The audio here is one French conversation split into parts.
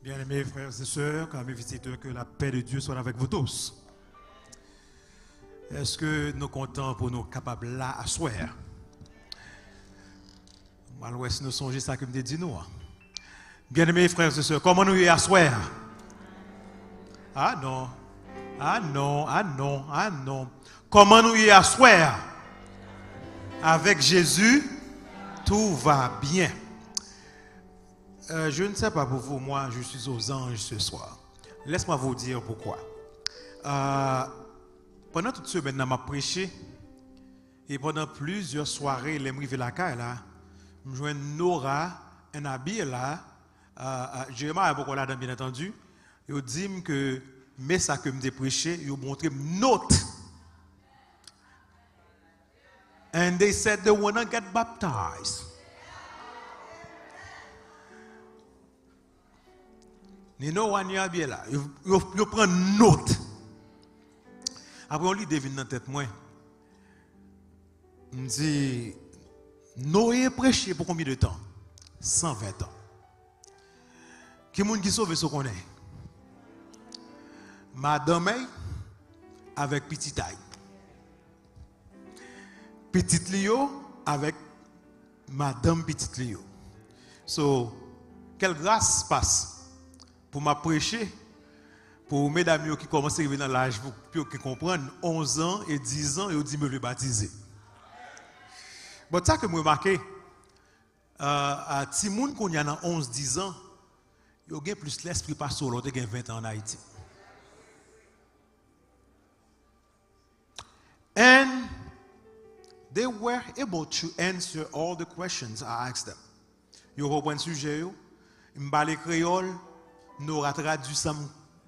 Bien-aimés frères et sœurs, amis visiteurs, que la paix de Dieu soit avec vous tous. Est-ce que nous comptons pour nous capables là à soir? Malgré si nous songeons ça que me dit nous. Bien-aimés frères et sœurs, comment nous y à soir? Ah non, ah non, ah non, ah non. Comment nous y à soir? Avec Jésus, tout va bien. Je ne sais pas pour vous, moi je suis aux anges ce soir. Laisse-moi vous dire pourquoi. Pendant toute semaine, je m'ai prêché et pendant plusieurs soirées, les arrivé la caille là, je joins Nora, un habit là, Jérémie beaucoup là bien entendu, ils dit que mais ça que me prêché, ils ont montré une note. And they said they wanna get baptized. Nino Wanya bien là, il prend note. Après on lit devine dans tête moi. On dit Noé prêché pour combien de temps? 120 ans. Qui monde qui sauve ce qu'on est? Madame avec petit taille. Petite Lio avec Madame Petite Lio. So, quelle grâce passe pour m'a prêcher pour mesdames qui commencent à arriver dans l'âge pour qui comprennent 11 ans et 10 ans et ils disent me le baptiser. Bon ça que moi remarqué à Timoun qu'on y a dans 11-10 ans, il y a plus l'esprit pas sur l'autre qui a 20 ans en Haïti. And they were able to answer all the questions I asked them. Yo reprend sujet yo, m'parler créole, nous traduit ça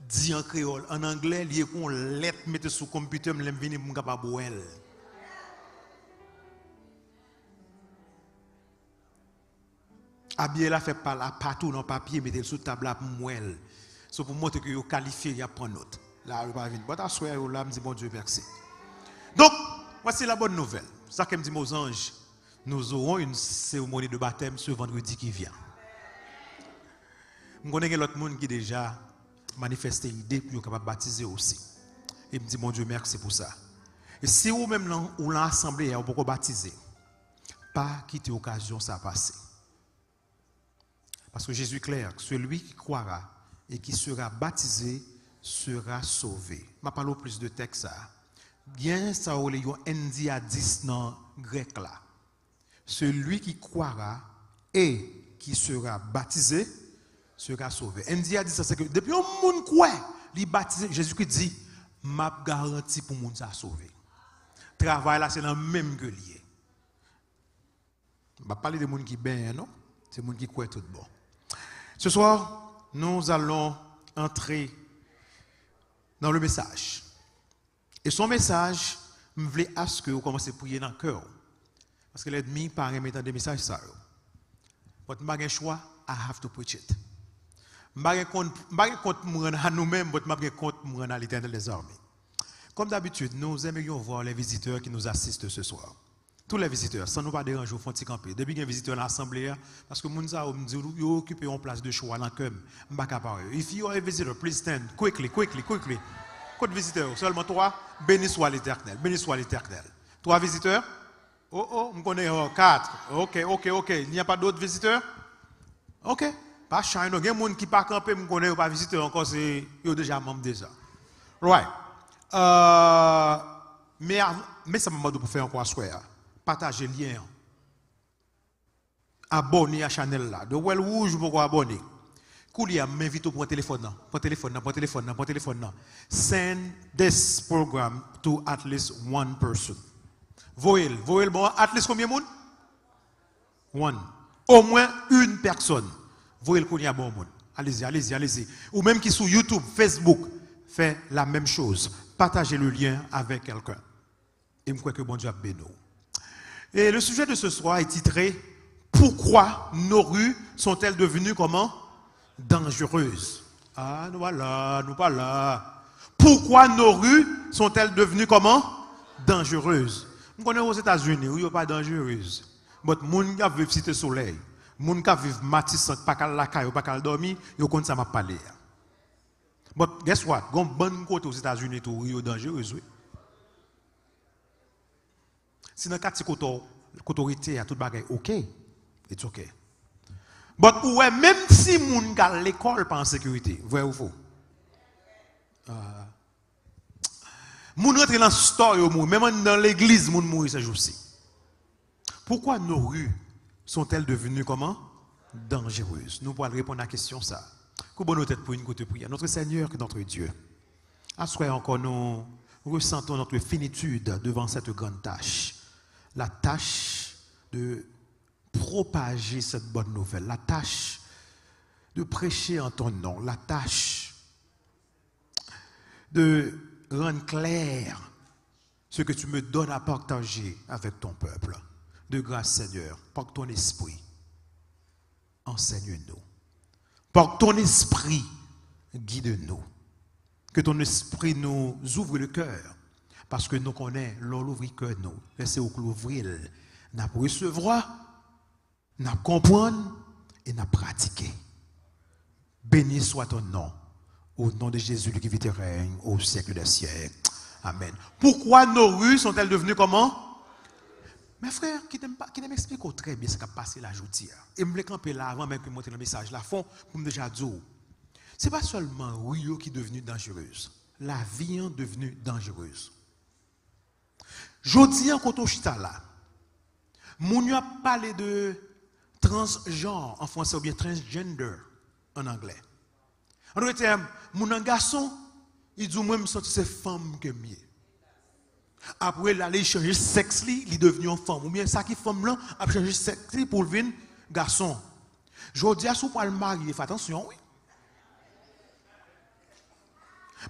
dit en créole, en anglais, lié qu'on lettre mettre sur computer m'lem venir pour capable boel. Habillé la fait pas là partout dans papier mettre sur table là pour moelle. So pour montrer que yo qualifié, y a prendre note. Là, pas venir. But I swear là me dit bon Dieu merci. Donc, voici la bonne nouvelle. Ça que me dit aux anges, nous aurons une cérémonie de baptême ce vendredi qui vient. Je connais l'autre monde qui déjà manifesté l'idée pour capable baptiser aussi. Et me dit mon Dieu merci pour ça. Et si vous même ou l'assemblée vous pouvez baptiser, pas quitter l'occasion ça passer. Parce que Jésus est clair, celui qui croira et qui sera baptisé sera sauvé. Je parle plus de texte ça. Bien ça ou les endiadis dans grec là. Celui qui croira et qui sera baptisé sera sauvé. Endiadis ça c'est que depuis un monde croit, li baptisé, Jésus-Christ dit m'a garanti pour monde ça sauver. Travail là c'est dans même que lié. On va parler de monde qui bien non, c'est monde qui croit tout bon. Ce soir, nous allons entrer dans le message. Et son message, je voulais à ce que vous commencez à prier dans le cœur. Parce que l'ennemi paraît mettre des messages ça. Mais je n'ai pas choix, I have to preach it. Je n'ai pas compte à nous-mêmes, mais je n'ai pas compte à l'Éternel des armées. Comme d'habitude, nous aimerions voir les visiteurs qui nous assistent ce soir. Tous les visiteurs, sans nous pas déranger, au fond de camper. Depuis qu'il y a un visiteur dans l'assemblée, parce que nous avons dit qu'ils occupent une place de choix dans le cœur. Je ne sais pas. If you are a visitor, please stand quickly. Côte visiteurs, seulement 3, béni soit l'Éternel. 3 visiteurs? Oh, je connais 4. Ok. Il n'y a pas d'autres visiteurs? Ok. Pas chien, il y a des gens qui ne pas camper, je connais pas visiteurs encore, c'est déjà membre déjà. Right. Mais ça m'a dit pour faire encore soir. Partagez le lien. Abonnez à la chaîne là. De Well Rouge, vous pouvez abonner. Koulia m'invite pour téléphone. Send this program to at least one person. Voyez bon, at least combien de monde? One. Au moins une personne. Voyez Koulia bon monde. Allez-y. Ou même qui sur YouTube, Facebook, fait la même chose. Partagez le lien avec quelqu'un. Et je crois que bon Dieu a béni. Et le sujet de ce soir est titré Pourquoi nos rues sont-elles devenues comment? Dangereuses. Ah, nous pas là. Pourquoi nos rues sont-elles devenues comment? Dangereuses. Nous connaissons aux États-Unis où il n'y a pas dangereuse. Mais les gens qui vivent cité soleil, Moun ka viv matissant pas kal la caille, pas kal dormi, yo konn ça m'a parlé. But guess what? Gon bon côté aux États-Unis tout Rio dangereux oui. Si dans quatre autorité a tout bagay OK, it's OK. But ouais même si moun ka l'école pas en sécurité, vrai ou faux? Moun rentre dans store yo mou, même dans l'église moun mourir ce jour-ci. Pourquoi nos rues sont-elles devenues comment? Dangereuses. Nous pourrons répondre à la question ça. Que bonne tête pour une côté prière. Notre Seigneur et notre Dieu. À ce encore nous ressentons notre finitude devant cette grande tâche. La tâche de propager cette bonne nouvelle. La tâche de prêcher en ton nom. La tâche de rendre clair ce que tu me donnes à partager avec ton peuple. De grâce, Seigneur, par ton esprit, enseigne-nous. Par ton esprit, guide-nous. Que ton esprit nous ouvre le cœur. Parce que nous connaissons, l'on ouvre que nous. Laissez-nous l'ouvrir. Nous recevoir, nous comprendre et nous pratiquer. Béni soit ton nom. Au nom de Jésus qui vit et règne au siècle des siècles. Amen. Pourquoi nos rues sont-elles devenues comment? Mes frères, qui m'expliquent très bien ce qui a passé la journée. Et me camper là avant même que je montre le message là fond pour me déjà dire. Ce n'est pas seulement Rio qui est devenue dangereuse. La vie est devenue dangereuse. Jodi en koto chita là. Moun a parlé de transgenre en français ou bien transgender en anglais. En d'autres termes, mon garçon, il dit moi me senti c'est femme que mieux. Après, il a changer sexe, il est devenu une femme. Ou bien, ça qui femme là, a changé sexe pour devenir garçon. Je dis à ce point le marier, faites attention, oui.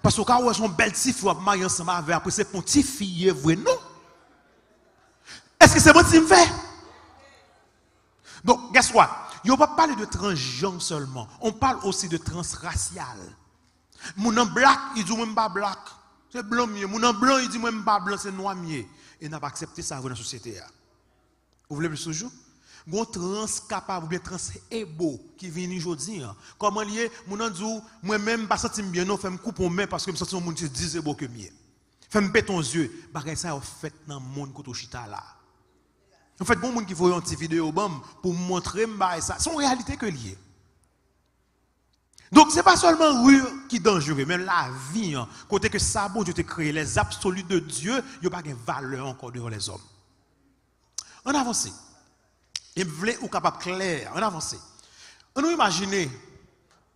Parce que quand on a son belle petite fille, on marier ensemble avec, après c'est pour petite fille, vrai, non? Est-ce que c'est bon si me fait? Donc, guess what? Il ne va pas parler de transgenre seulement. On parle aussi de transracial. Mon black, il dit même pas black. C'est blanc mieux. Mon blanc, il dit même pas blanc, c'est noir mieux. Et n'a pas accepté ça dans la société. Vous voulez plus toujours? Gon trans capable ou bien trans ebo qui vient aujourd'hui. Comment lié? Mon dit moi même pas senti bien non, fait me coupe main parce que me senti mon monde 10 ebo que mieux. Fait me péter ton yeux. Bagay ça fait dans monde koto chita là. En fait, bon monde qui voit une petite vidéo pour montrer ça, c'est une réalité que lié. Donc, ce n'est pas seulement rue qui est dangereux, mais la vie, côté que ça, bon Dieu te créé, les absolus de Dieu, il n'y a pas de valeur encore devant les hommes. On avance. Et vous voulez ou capable clair, on avance. On nous imagine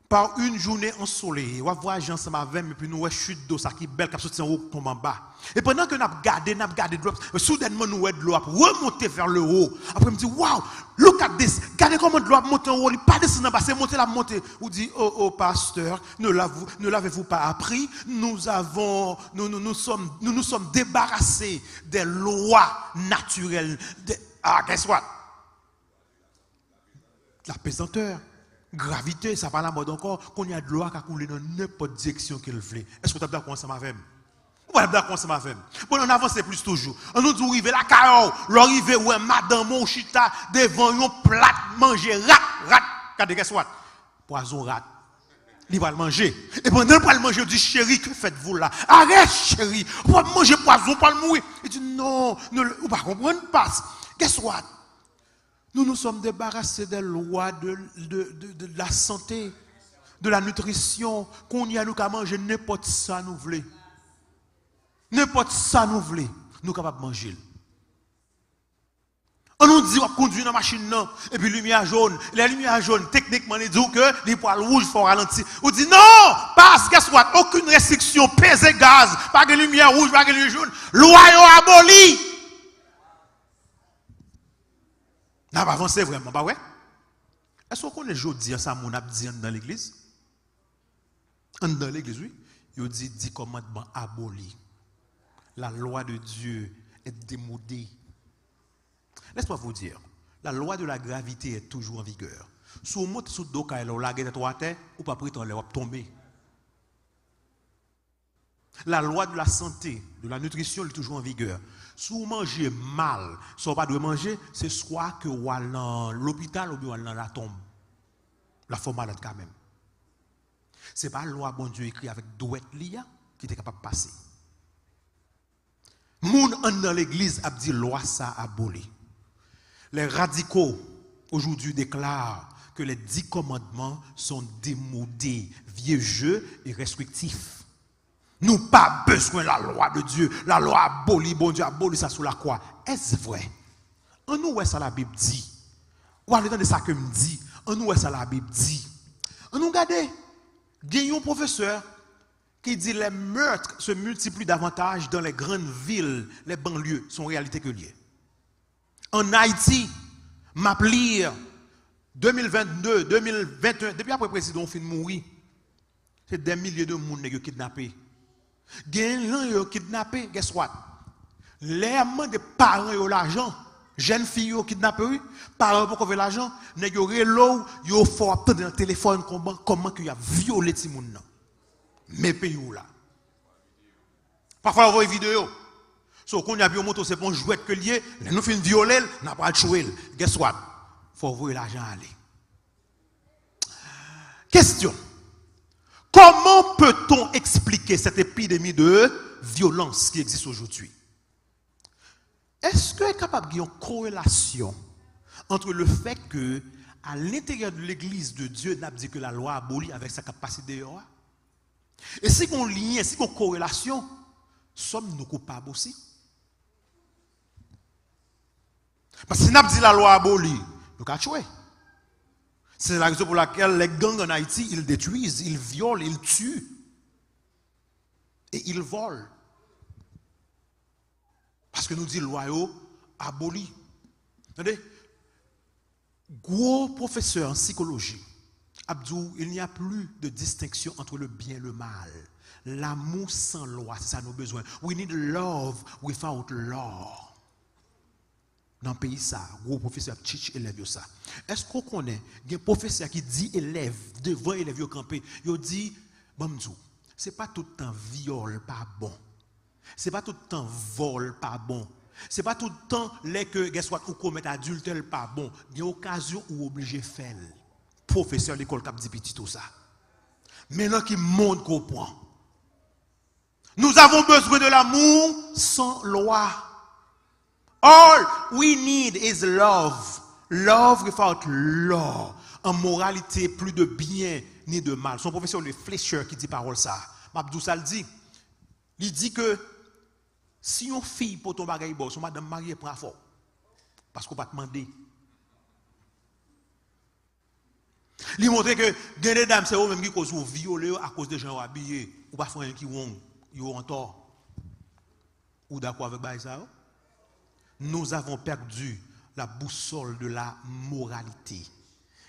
par une journée ensoleillée, on va voyager ensemble avec et puis nous voyons chute d'eau, ça qui est belle, qui sorti en haut, tombe en bas. Et pendant que nous avons gardé de l'eau, soudainement nous voyons de l'eau remonter vers le haut. Après, on me dit, waouh, look at this, regardez comment de l'eau monte en haut, il n'est pas descendu en bas, c'est monter la montée. On dit, oh, pasteur, ne l'avez-vous pas appris? Nous nous sommes débarrassés des lois naturelles. Guess what? La pesanteur. Gravité, ça parle à mode encore, qu'on y a de l'eau qui a coulé dans n'importe direction qu'il veut. Est-ce que tu as d'accord ensemble avec moi? Oui, d'accord ensemble avec moi. Bon, on avance plus toujours. On nous dit, arriver la caillou, l'arrivée, ouais, madame, mon chita, devant une plate, manger, rat, regardez, qu'est-ce que poison rat. Il va le manger. Et pendant qu'il le manger, il dit, chérie, que faites-vous là? Arrête, chérie, vous va manger poison, pas le mourir. Il dit, non, vous ne comprenez pas. Qu'est-ce que nous nous sommes débarrassés des lois de la santé, de la nutrition, qu'on y a nous qu'à manger n'importe ça nous voulons. N'importe ça nous voulons, nous capables de manger. On nous dit, on conduit dans la machine, non, et puis lumière jaune. La lumière jaune, techniquement, on dit que les poils rouges, il faut ralentir. On dit, non, parce que soit aucune restriction, peser gaz, pas de lumière rouge, pas de lumière jaune, loi abolie. N'a pas avancé vraiment, bah ouais. Est-ce qu'on connaît aujourd'hui ça mon a dit dans l'église? Dans l'église, oui. Il dit 10 commandements abolis. La loi de Dieu est démodée. Laisse-moi vous dire, la loi de la gravité est toujours en vigueur. Si vous montez sous le dos, quand vous laguez à terre, ou pas pris, vous va tomber. La loi de la santé, de la nutrition est toujours en vigueur. Si vous mangez mal, si vous pas de manger, c'est soit que vous allez dans l'hôpital ou bien dans la tombe. La forme malade quand même. Ce n'est pas la loi bon Dieu écrit avec douette lia qui est capable de passer. Moun dans l'église a dit loi ça aboli. Les radicaux aujourd'hui déclarent que les 10 commandements sont démodés, vieux jeux et restrictifs. Nous n'avons pas besoin de la loi de Dieu. La loi abolie, bon Dieu abolit ça sous la croix. Est-ce vrai? On nous voit ça la Bible dit. Ou allez dans ça que me dit. On nous voit ça la Bible dit. On nous regarde. Il y a un professeur qui dit les meurtres se multiplient davantage dans les grandes villes, les banlieues, sont réalité que liées. En Haïti, m'a lire 2022, 2021, depuis après le président fin mourir, c'est des milliers de monde qui sont kidnappés. Gen lan yo kidnappé, guess what? Les amants de parents yo l'argent, jeunes filles yo kidnappé, parents pour trouver l'argent, nèg yo relo, yo faut attendre dans le téléphone comment que y a violé ti moun nan. Mais pays là. Parfois on voit une vidéo. So qu'on y a vu moto c'est bon jouet que lié, nous fin violer, n'a pas tuer. Guess what? Faut voir l'argent aller. Question. Comment peut-on expliquer cette épidémie de violence qui existe aujourd'hui? Est-ce qu'il est capable d'avoir une corrélation entre le fait que, à l'intérieur de l'église de Dieu, n'a pas dit que la loi abolit avec sa capacité de loi? Et si on lien, si on corrélation, sommes-nous coupables aussi? Parce que si n'a pas dit la loi abolit, nous avons tué. C'est la raison pour laquelle les gangs en Haïti, ils détruisent, ils violent, ils tuent. Et ils volent. Parce que nous disons, loi aboli. Attendez, gros professeur en psychologie, Abdou, il n'y a plus de distinction entre le bien et le mal. L'amour sans loi, c'est ça nos besoins. We need love without law. Dans le pays, ça, gros professeur teach élève ça. Est-ce qu'on connaît un professeur qui dit élève, devant élève campé, il dit, Bamdou, c'est pas tout le temps viol, pas bon. C'est pas tout le temps vol, pas bon. C'est pas tout le temps les que, guess what, ou commettre adultère, pas bon. Il y a une occasion où obligé de faire. Professeur de l'école qui dit petit tout ça. Maintenant qui montre qu'au point. Nous avons besoin de l'amour sans loi. All we need is love. Love without law. En moralité, plus de bien ni de mal. Son professeur, le Fletcher, qui dit parole ça. Mabdou ça le dit. Il dit que si une fille pour ton bagage, son madame mariée prend fort. Parce qu'on va te demander. Il montre que des dames, c'est eux-mêmes qui causent violer à cause des gens habillés. Ou pas faire un qui ont en tort. Ou d'accord avec ça? Nous avons perdu la boussole de la moralité.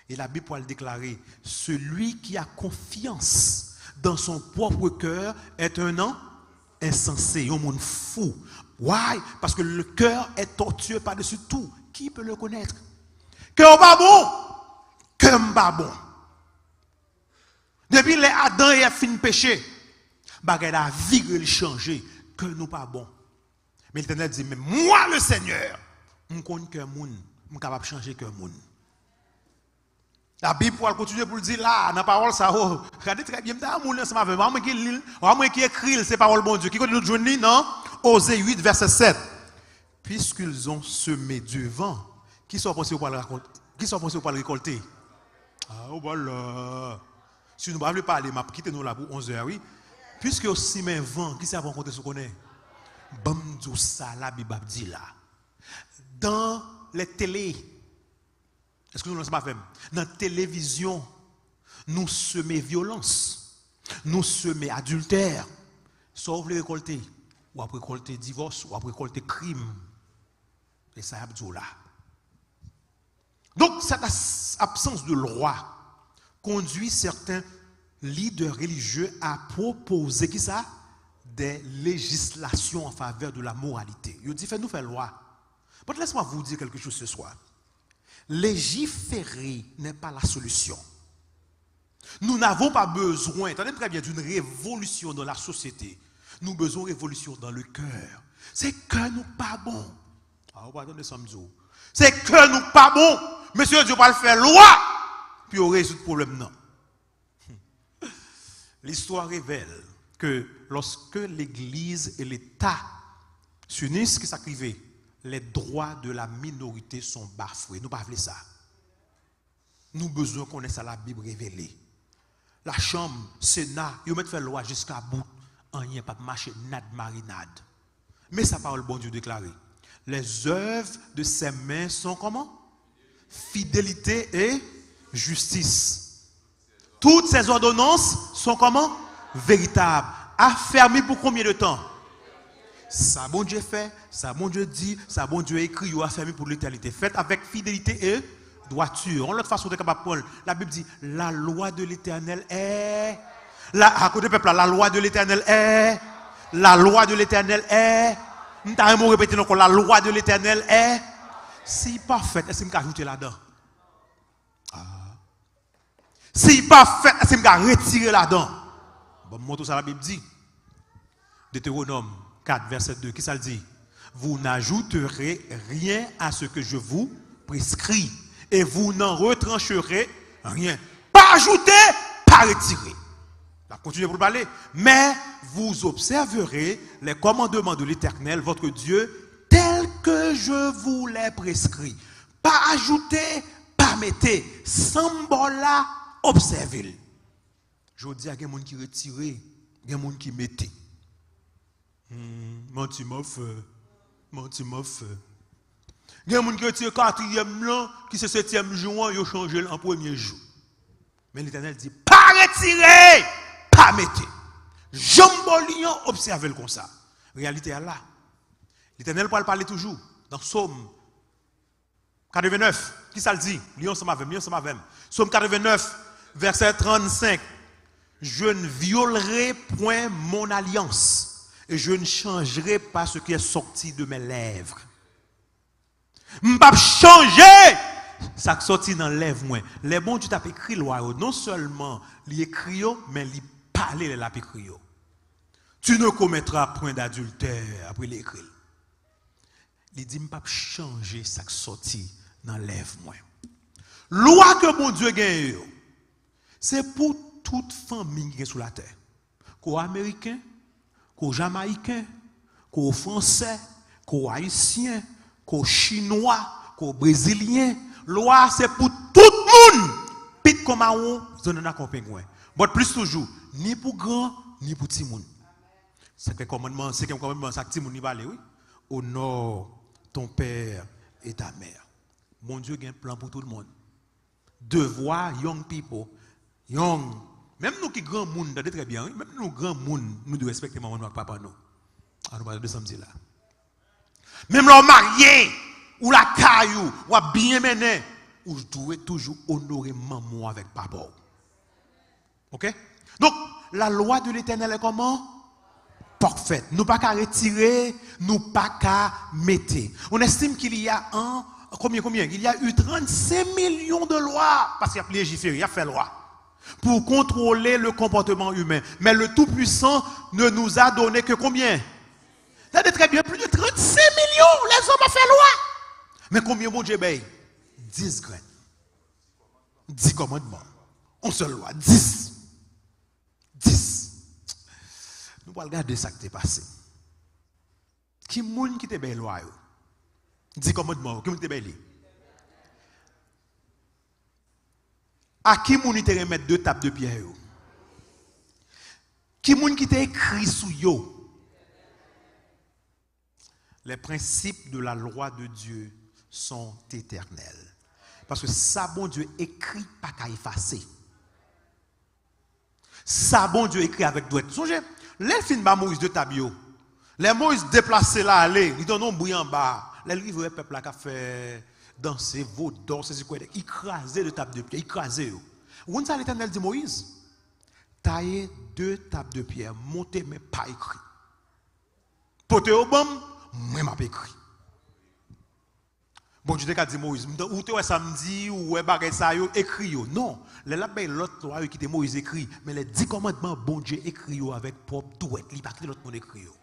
Et la Bible peut le déclarer, celui qui a confiance dans son propre cœur est un homme insensé, un monde fou. Why? Parce que le cœur est tortueux par-dessus tout. Qui peut le connaître? Cœur pas bon, cœur pas bon. Depuis les Adam et fin péché, bagay a viré le changer, que nous pas bon. Mais l'Éternel dit, mais moi le Seigneur, je connais que moun, je suis capable de changer que moun. La Bible pour continuer pour le dire là, dans la parole ça, regardez très bien, ça m'a fait, qui écrit ces paroles bon Dieu, qui continue de joindre, non? Osée 8, verset 7. Puisqu'ils ont semé du vent, qui sont pensés pour le récolter? Ah, voilà. Si nous ne parlons pas aller, quittez nous là pour 11h, oui. Puisque ont semé vent, qui s'est rencontré ce qu'on est? Bamdou ça, la Bible dit là. Dans les télés, est-ce que nous ne sommes pas fait? Dans la télévision, nous semons violence, nous semons adultère, sauf les récolter, ou après récolter divorce, ou après récolter crime. Et ça, Abdou là. Donc, cette absence de loi conduit certains leaders religieux à proposer qui ça? Des législations en faveur de la moralité. Il dit, faites-nous faire loi. Mais laisse-moi vous dire quelque chose ce soir. Légiférer n'est pas la solution. Nous n'avons pas besoin, attendez très bien, d'une révolution dans la société. Nous avons besoin d'une révolution dans le cœur. C'est que nous pas bon. Ah, on va attendre samedi. C'est que nous pas bon. Monsieur Dieu va le faire loi. Puis on résout le problème non. L'histoire révèle que lorsque l'Église et l'État s'unissent, ce qui s'arrive, les droits de la minorité sont bafoués. Nous ne pouvons pas ça. Nous avons besoin qu'on ait ça la Bible révélée. La Chambre, Sénat, ils mettent faire loi jusqu'à bout. Rien pas marcher nad marinade. Mais sa parole, bon Dieu déclaré. Les œuvres de ses mains sont comment? Fidélité et justice. Toutes ces ordonnances sont comment? Véritables. Affermies pour combien de temps? Ça bon Dieu fait, ça bon Dieu dit, ça bon Dieu écrit, ou affermi pour l'éternité. Faites avec fidélité et droiture. En l'autre façon de capable Paul, la Bible dit la loi de l'Éternel est à côté peuple la loi de l'Éternel est la loi de l'Éternel est nous t'avons répété encore la loi de l'Éternel est si parfaite, est-ce que je ajouter là-dedans? Si parfaite, est-ce que je retirer là-dedans? Bon, moi tout ça la Bible dit. Deutéronome 4 verset 2, qui ça le dit? Vous n'ajouterez rien à ce que je vous prescris et vous n'en retrancherez rien. Pas ajouter, pas retirer. On va continuer pour parler. Mais vous observerez les commandements de l'Éternel, votre Dieu, tels que je vous les prescris. Pas ajouter, pas mettre. Symbole là, observez-le. Je dis à quelqu'un qui retire, il y a des gens qui mettent. Menti mof. Il y a des gens qui retirent 4e là, qui c'est 7e jour, ils ont changé en 1er jour. Mais l'Éternel dit, pas retirer, pas mettre. Jambolion, observez-le comme ça. Réalité est là. L'Éternel peut parler toujours. Dans Psaume 89, qui ça le dit? Lyon ça m'avait. Psaume 89, verset 35. Je ne violerai point mon alliance et je ne changerai pas ce qui est sorti de mes lèvres. Je ne vais pas changer ça qui est sorti dans les lèvres. Les bons Dieu t'a écrit loi, non seulement il écrit, mais il parle de la écrit. Tu ne commettras point d'adultère après l'écrit. Il dit, je ne vais pas changer ça qui est sorti dans les lèvres. Loi que mon Dieu gagne, c'est pour toute famille qui est sur la terre. Qu'aux Américains, qu'aux Jamaïcains, qu'aux Français, qu'aux Haïtiens, qu'aux Chinois, qu'aux Brésiliens. Loi, c'est pour tout le monde. Pit comme à on, zone n'a compris. Mais plus toujours, ni pour grand, ni pour petit monde. C'est un commandement, ça petit monde n'y va aller, oui. Honore ton père et ta mère. Mon Dieu a un plan pour tout le monde. Devoir, young people, young. Même nous qui grand monde, très bien, même nous grand monde, nous devons respecter maman et papa nous. Alors, nous parlons de samedi là. Même les mariés, ou la caillou, ou à bien mener, ou je dois toujours honorer maman avec papa. Ok? Donc, la loi de l'Éternel est comment? Parfaite. Nous pas qu'à retirer, nous pas qu'à mettre. On estime qu'il y a combien? Il y a eu 35 millions de lois, parce qu'il y a légiféré, il y a fait loi, pour contrôler le comportement humain. Mais le Tout-Puissant ne nous a donné que combien? Ça dit très bien, plus de 35 millions, les hommes ont fait loi. Mais combien bon Dieu paye? 10 graines. 10 commandements. On seule loi, 10. 10. Nous allons regarder ça qui est passé. Qui est-ce qui te paye loi? 10 commandements, qui te paye? À qui moun te remettre 2 tables de pierre? Qui moun qui t'a écrit sous yo? Les principes de la loi de Dieu sont éternels. Parce que ça, bon Dieu écrit pas qu'à effacer. Ça, bon Dieu écrit avec droit. Songez, les films de Moïse de Tabio, les Moïse déplacés là, aller, ils donnent un bruit en bas. Les livres du peuple là qui a fait danser, vaudor, c'est quoi, écraser de table de pierre, écraser. Où ça l'Éternel dit Moïse? Tailler 2 tables de pierre, monter mais pas écrit. Porter au bam, moi m'a écrit. Bon Dieu t'a dit Moïse, ou tu es samedi ou est bagay ça yo écrit yo. Non, les là ben l'autre loi qui était Moïse écrit, mais les 10 commandements bon Dieu écrit yo avec propre douette, li pas l'autre monde écrit yo.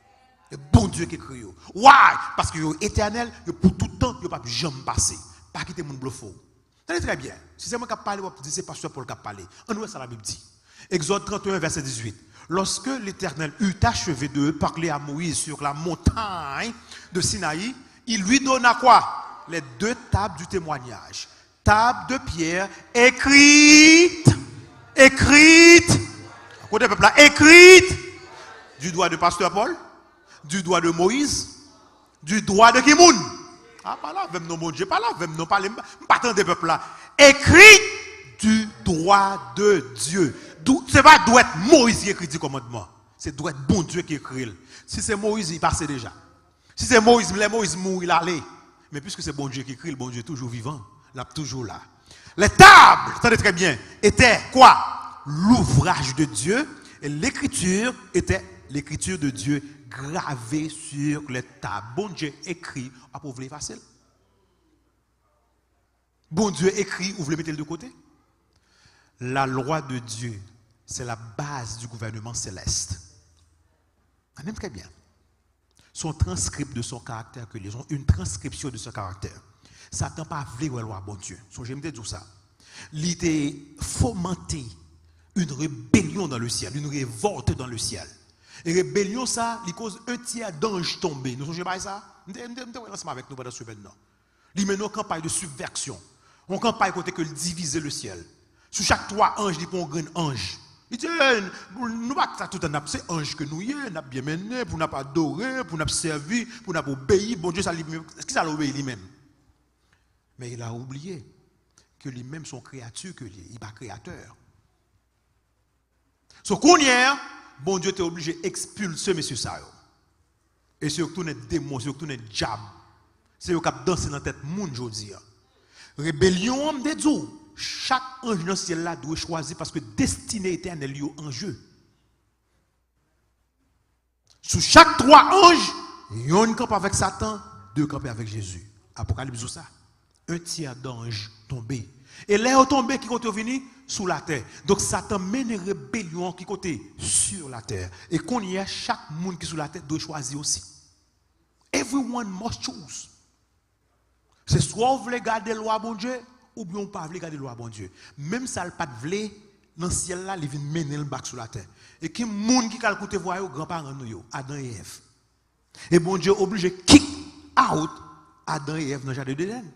Le bon Dieu qui écrit. Why? Parce que est éternel, pour tout le temps, il ne peut pas jamais passer. Pas quitter mon bluffo. Tenez très bien. Si c'est moi qui parle, vous dites c'est pasteur Paul qui parle. On nous ça la Bible dit. Exode 31, verset 18. Lorsque l'Éternel eut achevé de parler à Moïse sur la montagne de Sinaï, il lui donna quoi? Les 2 tables du témoignage. Table de pierre écrite, à côté du peuple là, écrite du doigt de pasteur Paul, du doigt de Moïse, du doigt de Kimoun. Ah, pas là, même non, mon Dieu, pas là, même non, pas tant de peuple là. Écrit du droit de Dieu. Ce n'est pas doit être Moïse qui écrit du commandement. C'est doit être bon Dieu qui écrit. Si c'est Moïse, il passait déjà. Si c'est Moïse, Moïse mourit, il allait. Mais puisque c'est bon Dieu qui écrit, le bon Dieu est toujours vivant. Il est toujours là. Les tables, attendez très bien, étaient quoi? L'ouvrage de Dieu. Et l'écriture était l'écriture de Dieu gravée sur les tables. Bon Dieu écrit, à pour vous facile. Bon Dieu écrit, vous voulez mettre de côté? La loi de Dieu, c'est la base du gouvernement céleste. On aime très bien. Son transcript de son caractère que les ont une transcription de son caractère. Satan pas voulu la loi bon Dieu. J'aime dire ça. Il était fomenté une rébellion dans le ciel, une révolte dans le ciel. Et rébellion ça, il cause un tiers d'anges tombés. Nous songez pas ça? Nous ensemble avec nous pendant ce maintenant. Il mène une campagne de subversion. On campagne côté que diviser le ciel. Sous chaque 3 anges, il prend un grand ange. Il dit, nous pas tout un c'est ange que nous y est, nous bien mené, pour nous pas adorer, pour nous servir, pour nous obéir. Bon Dieu, ça lui-même. Est-ce qu'il ça l'obéit lui-même? Mais il a oublié que lui-même son créature, que il n'est pas créateur. Ce qu'on y est, bon Dieu t'est obligé d'expulser M. Sayo. Et c'est surtout les démons, c'est surtout les diables. C'est eux qui dansent dans la tête monde aujourd'hui. Rébellion de Dieu. Chaque ange dans le ciel là doit choisir parce que destinée éternelle est en jeu. Sous chaque 3 anges, il y a un camp avec Satan, 2 campés avec Jésus. Apocalypse ou ça. Un tiers d'anges tombés. Et là, ils tombés qui compte venir sous la terre. Donc Satan mène une rébellion qui compte sur la terre. Et qu'on y a, chaque monde qui est sous la terre doit choisir aussi. Everyone must choose. C'est soit vous voulez garder la loi bon Dieu, ou bien on pas voulez garder la loi bon Dieu. Même ça, le pas de vle, dans le ciel là, il vient mener le bac sur la terre. Et qui monde qui calcute voir aux grands-parents nous, Adam et Ève. Et bon Dieu obligé kick out Adam et Ève dans le jardin d'Éden.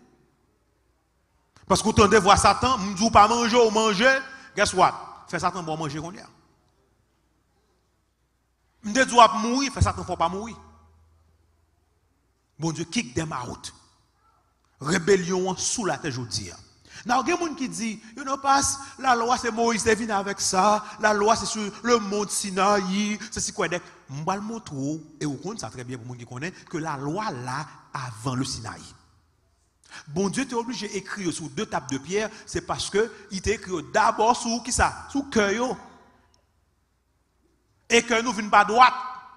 Parce que vous entendez voir Satan, vous ne dites pas manger ou manger, guess what? Fait Satan pour manger qu'on y a. Vous ne dites pas mourir, fait Satan pour pas mourir. Bon Dieu kick them out. Rébellion sous la terre aujourd'hui. Now, il y a des gens qui disent, you know, passe, la loi c'est Moïse qui vient avec ça, la loi c'est sur le mont Sinaï, c'est quoi? Je vais le montrer, et vous connaissez ça très bien pour les gens qui connaissent, que la loi là, avant le Sinaï. Bon Dieu t'es obligé d'écrire sur 2 tables de pierre, c'est parce que il t'a écrit d'abord sur qui ça? Sur cœur. Et que nous venons pas droite.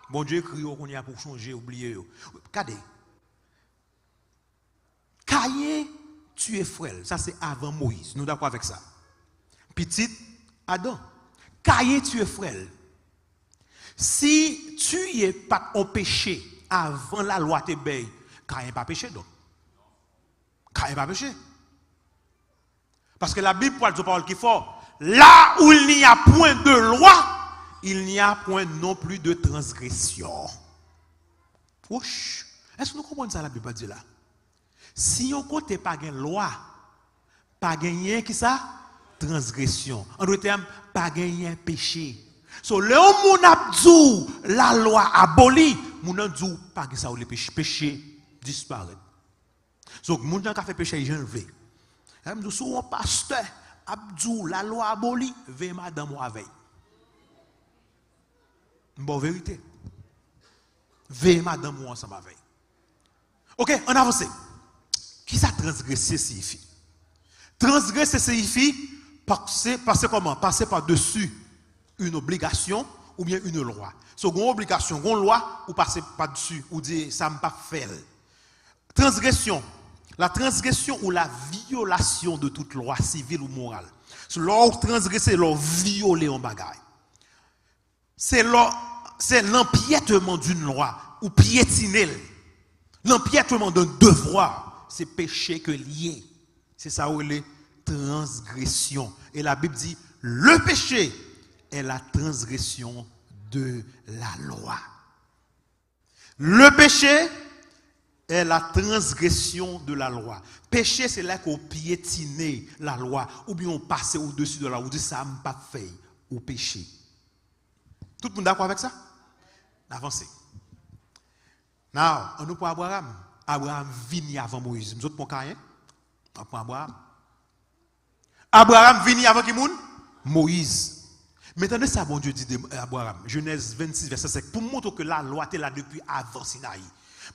Bon Dieu écrit qu'on y a pour changer, oublier. Regardez. Caïn tué frère, ça c'est avant Moïse. Nous d'accord avec ça. Petit Adam. Caïn tué frère. Si tu es pas en péché avant la loi te bail, Caïn pas péché donc. Caïn pas péché. Parce que la Bible parle de parole qui fort. Là où il n'y a point de loi, il n'y a point non plus de transgression. Ouch. Est-ce que nous comprenons ça la Bible dit là? Si on compte pas de loi, pas gagner qui ça? Transgression. En d'autres termes, pas gagner péché. So, le moun a dit la loi abolie, moun a dit pas que ça ou le péché disparaît. Donc, moun qui a fait péché, il enlevé. Elle me dit, si un pasteur a dit la loi abolie, veille madame ou veille. Bon vérité. Veille madame ou ensemble veille. Ok, on avance. Qui ça transgresser signifie? Transgresser signifie passer comment? Passer par-dessus une obligation ou bien une loi. So, une obligation, une loi, ou passer par-dessus, ou dire ça ne pas faire. Transgression. La transgression ou la violation de toute loi civile ou morale. So, leur transgresser, leur violer en bagaille. C'est l'empiètement d'une loi ou piétiner. L'empiètement d'un devoir, c'est péché que lié. C'est ça où les transgressions. Et la Bible dit, le péché est la transgression de la loi. Le péché est la transgression de la loi. Péché, c'est là qu'on piétine la loi, ou bien on passe au-dessus de la loi, on dit ça m'a pas fait, au péché. Tout le monde d'accord avec ça? Avancez. Now, on nous pour Abraham. Abraham vini avant Moïse. Nous autres pour Caïn. On prend Abraham. Abraham vini avant qui moun? Moïse. Maintenant, ça, bon Dieu dit d'Abraham. Genèse 26, verset 5. Pour montrer que la loi était là depuis avant Sinaï.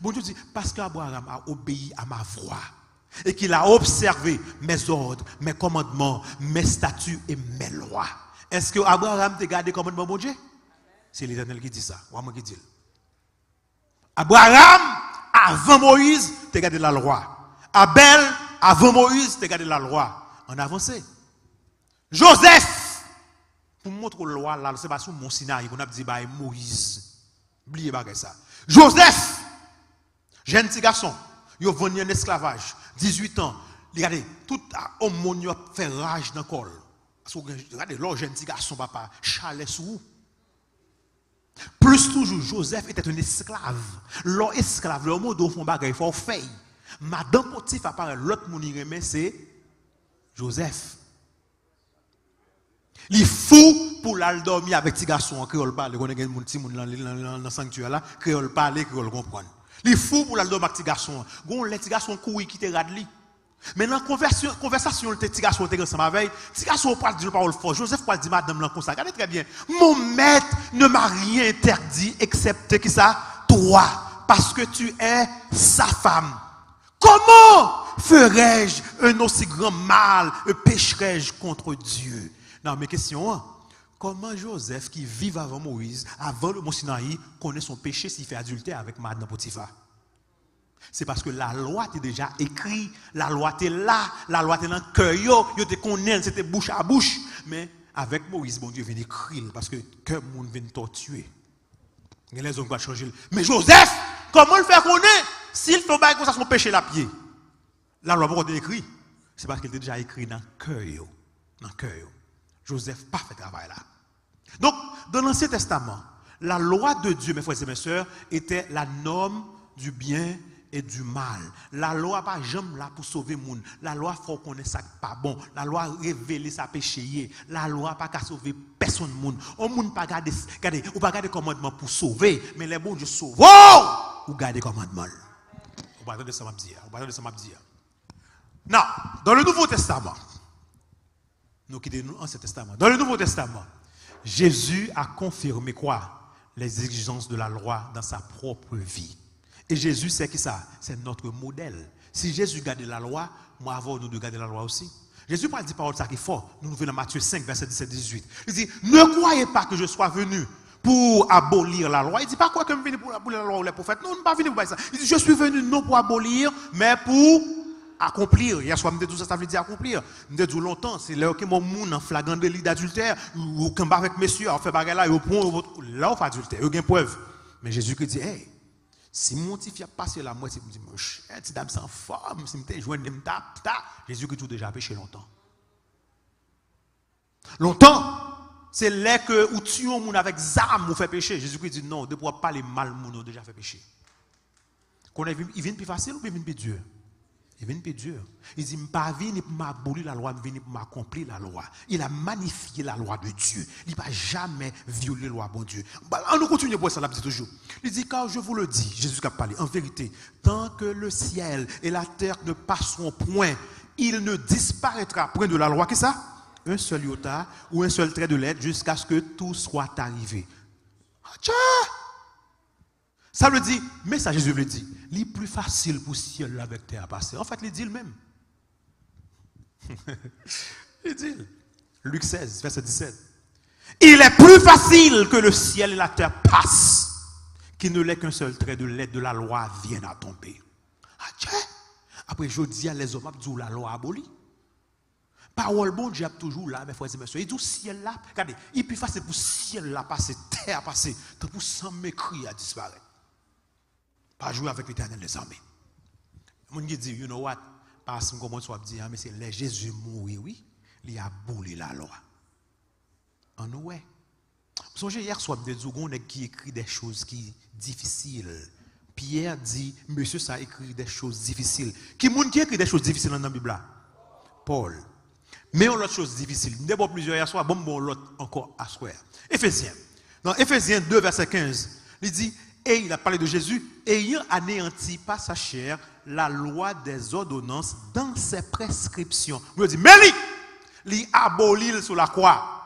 Bon Dieu dit, parce qu'Abraham a obéi à ma voix. Et qu'il a observé mes ordres, mes commandements, mes statuts et mes lois. Est-ce que Abraham t'a gardé les commandements, bon Dieu? C'est l'Éternel qui dit ça. Moi qui dis. Abraham, avant Moïse, t'a gardé la loi. Abel, avant Moïse, t'a gardé la loi. On avance. Joseph, pour montrer la loi, là, c'est pas sous mon Sinaï qu'on a dit bah, Moïse. Oubliez pas ça. Joseph, jeune petit garçon, il a venu en esclavage, 18 ans. Regardez, tout homme monde a fait rage dans le col. Regardez, leur jeune petit garçon, papa, chalet sous. Plus toujours, Joseph était un esclave. Leur esclave, leur mot de fond bagay, il faut faire. Madame Potif apparaît, l'autre monde qui remet, c'est Joseph. Il est fou pour l'aller dormir avec petit garçon en créole parler. On a des gens dans le sanctuaire là, créole parler, créole comprendre. Il est fou pour l'aller dormir avec petit garçon. Gon les petits garçons courir qui te radli. Maintenant conversation le petit garçon était ensemble avec, petit garçon parle de parole fort. Joseph parle dit madame là comme ça. Regardez très bien. Mon maître ne m'a rien interdit excepté que ça toi parce que tu es sa femme. Comment ferais-je un aussi grand mal, pécherais-je contre Dieu? Non, mais question, comment Joseph, qui vit avant Moïse, avant le Mont Sinaï, connaît son péché s'il fait adultère avec Madame Potiphar? C'est parce que la loi était déjà écrite, la loi était là, la loi était dans le cœur, yo te connaît, c'était bouche à bouche. Mais avec Moïse, bon Dieu vient écrire parce que cœur monde vient torturer. Les hommes vont changer. Mais Joseph, comment le faire connaître? S'il fait comme ça son péché la pied, la loi va pas écrire. C'est parce qu'il était déjà écrit dans le cœur. Dans le cœur. Joseph pas fait travail là. Donc, dans l'Ancien Testament, la loi de Dieu, mes frères et mes sœurs, était la norme du bien et du mal. La loi pas jamais là pour sauver le monde. La loi faut connaître ça pas bon. La loi révéler sa péché. La loi pas qu'à sauver personne monde. On monde pas garder ou pas garder commandement pour sauver, mais les bons Dieu sauve. Ou garder commandement. On va de ça m'a dire. On va de ça m'a dire. Non, dans le Nouveau Testament, nous quittons l'Ancien Testament. Dans le Nouveau Testament, Jésus a confirmé quoi? Les exigences de la loi dans sa propre vie. Et Jésus, c'est qui ça? C'est notre modèle. Si Jésus gardait la loi, moi avant nous de garder la loi aussi. Jésus parle des paroles ça qui est fort. Nous venons dans Matthieu 5, verset 17-18. Il dit, ne croyez pas que je sois venu pour abolir la loi. Il dit, pas quoi que je suis venu pour abolir la loi ou les prophètes. Non, je ne suis pas venu pour ça. Il dit, je suis venu non pour abolir, mais pour accomplir. Hier soir, je me dis, ça veut dire accomplir. Je me dis longtemps, c'est là que mon monde en flagrant délit d'adultère, ou quand avec messieurs, on fait bagarre là, au point, là, on fait adultère, il y a une preuve. Mais Jésus qui dit, hey, si mon petit fils a passé la moitié, il me dit, mon cher, si dame sans forme, si je joint de Jésus qui tout déjà péché longtemps. Longtemps, c'est là que ou tuons moun avec zam ou fait péché. Jésus qui dit non, de pouvoir parler mal moun déjà fait péché. Il vient plus facile ou il vient plus dur? Il vient plus dur. Il dit, pas venir pour m'abolir la loi, il vient pour m'accomplir la loi. Il a magnifié la loi de Dieu. Il n'a jamais violé la loi de Dieu. On nous continue pour ça, là, toujours. Il dit, car je vous le dis, Jésus qui a parlé, en vérité, tant que le ciel et la terre ne passeront point, il ne disparaîtra point de la loi. Qu'est-ce que ça? Un seul iota ou un seul trait de lettre jusqu'à ce que tout soit arrivé. Ça veut dire, mais ça Jésus veut dire, il est plus facile pour ciel avec terre à passer. En fait, il dit le même. Il dit, Luc 16, verset 17. Il est plus facile que le ciel et la terre passent, qu'il ne l'est qu'un seul trait de lettre de la loi vienne à tomber. Après, je dis à les hommes, disent la loi abolie. Parole bon Dieu toujours là, mes frères et mes soeurs. Il dit ciel là, regardez, il est plus facile pour ciel là passer, terre passer, que pour sans m'écrire à disparaître. Pas jouer avec l'Éternel des armées. Mon qui dit, you know what? Parce que comment tu vas dire, mais c'est les Jésus mourir, oui, il a aboli la loi. En nous, ouais. Vous songez hier soir, des Zougon qui écrit des choses qui difficiles. Pierre dit, monsieur, ça écrit des choses difficiles. Qui écrit des choses difficiles dans la Bible? Paul. Mais on l'autre chose difficile. Nous avons plusieurs hier soir, bon, l'autre encore à soir. Éphésiens. Dans Éphésiens 2, verset 15, il dit, et il a parlé de Jésus, ayant anéanti par sa chair la loi des ordonnances dans ses prescriptions. Il dit, mais il abolit sur la croix.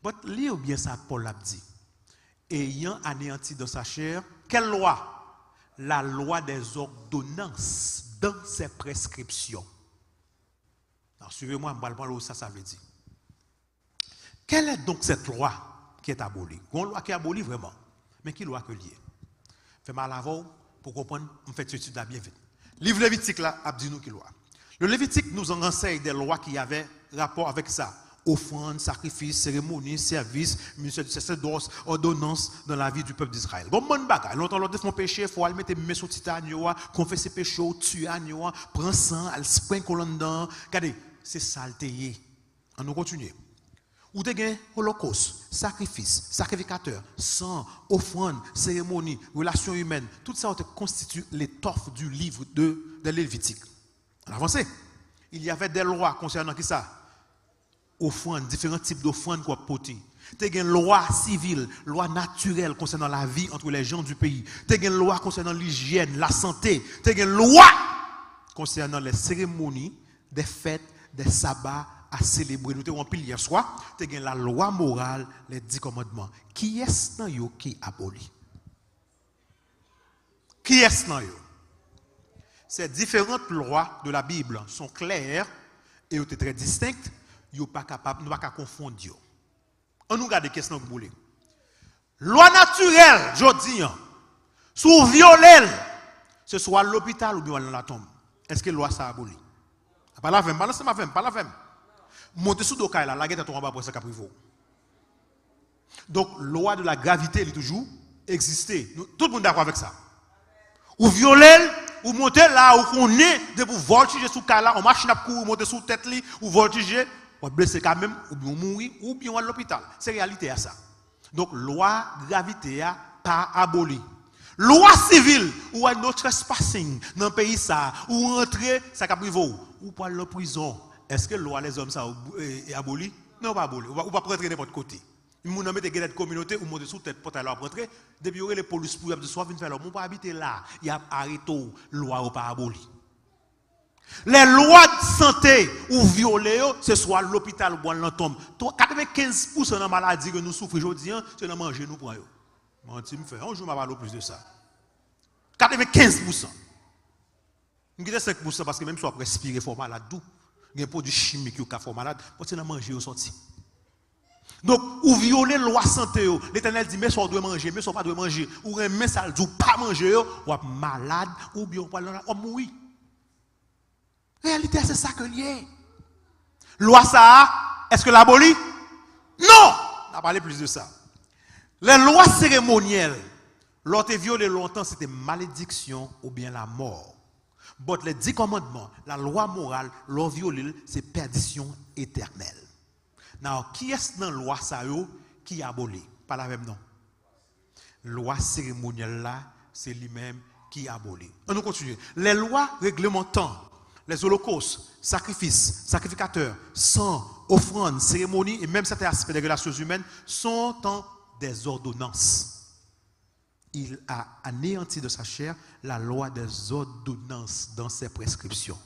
Mais lis bien ça, Paul l'a dit. Ayant anéanti dans sa chair, quelle loi? La loi des ordonnances dans ses prescriptions. Alors, suivez-moi, je vais parler où ça veut dire. Quelle est donc cette loi qui est abolie? Une loi qui est abolie vraiment. Mais qui loi que liée? Fait mal à vous pour comprendre, on fait cette étude là bien vite. Livre Lévitique là, a dit nous qui loi. Le Lévitique nous en enseigne des lois qui avaient rapport avec ça. Offrande, sacrifice, cérémonie, service, ministère du sacerdoce, ordonnance dans la vie du peuple d'Israël. Bon, mon bagage. Longtemps, l'autre font péché, il faut aller mettre mes sous titane, confesser péché, tuer, prendre sang, aller sprinkler dedans. Regardez, c'est saleté. On nous continue. Ou te gen holocauste, sacrifice, sacrificateur, sang, offrande, cérémonie, relations humaines, tout ça constitue l'étoffe du livre de Lévitique. On avance. Il y avait des lois concernant qui ça? Offrande, différents types d'offrandes qu'on a portées. Tu as une loi civile, loi naturelle concernant la vie entre les gens du pays. Tu as une loi concernant l'hygiène, la santé. Tu as une loi concernant les cérémonies, des fêtes, des sabbats à célébrer. Nous avons pile hier soir. Tu as la loi morale, les 10 commandements. Qui est-ce qui abolit? Qui est-ce Ces différentes lois de la Bible sont claires et très distinctes. Nous ne sommes pas confondre. On nous regarde des questions que vous voulez. Loi naturelle, je dis, sous violer, ce soit à l'hôpital ou bien dans la tombe. Est-ce que la loi ça abolit? Pas la femme, pas la femme. Monter sous le là, la guette tombe en bas pour ça caprivo. Donc, loi de la gravité, elle est toujours existé. Tout le monde est d'accord avec ça. Ou violer, ou monter là où on est, de vous voltiger sous le là, on marche ou monter sous tête li, ou voltiger. On blessé quand même, ou bien mourir, ou bien à l'hôpital. C'est réalité à ça. Donc, loi gravité a pas aboli. Loi civile, ou à no trespassing dans le pays ça, ou rentrer, ça caprivo, ou pas la prison. Est-ce que la loi les hommes ça est aboli? Non, pas aboli. Ou pas rentrer n'importe côté. Moun nan mette gèlè de communauté ou monter sous tête porte alors rentrer, depuis les police pour de soit venir faire là, mon pas habiter là, il y a arrêté loi ou pas aboli. Les lois de santé ou violées, ce soit l'hôpital ou dans tombe. 95% de maladies que nous souffrons aujourd'hui, c'est dans manger nous prenons. Menti me fait, un jour m'a parlé plus de ça. 95%. Nous avons 5% parce que même si on respirer, il faut malade d'où. Il y a des produits chimiques qui sont malade, parce que dans manger au sorti. Donc, ou violer la loi santé, l'Éternel dit, mais soit doit manger, mais soit pas doit manger, ou remet ça dit pas manger, ou malade, ou bien on mourir. Réalité, c'est ça que lié. Loi ça, est-ce que l'abolit? Non! On a parlé plus de ça. Les lois cérémonielles, l'autre violé longtemps, c'était malédiction ou bien la mort. Mais les 10 commandements, la loi morale, l'on violé, c'est perdition éternelle. Now, qui est dans la loi ça qui abolit? Pas la même non. Loi cérémonielle là, c'est lui-même qui abolit. On nous continue. Les lois réglementant les holocaustes, sacrifices, sacrificateurs, sang, offrandes, cérémonies et même certains aspects des relations humaines sont en des ordonnances. Il a anéanti de sa chair la loi des ordonnances dans ses prescriptions.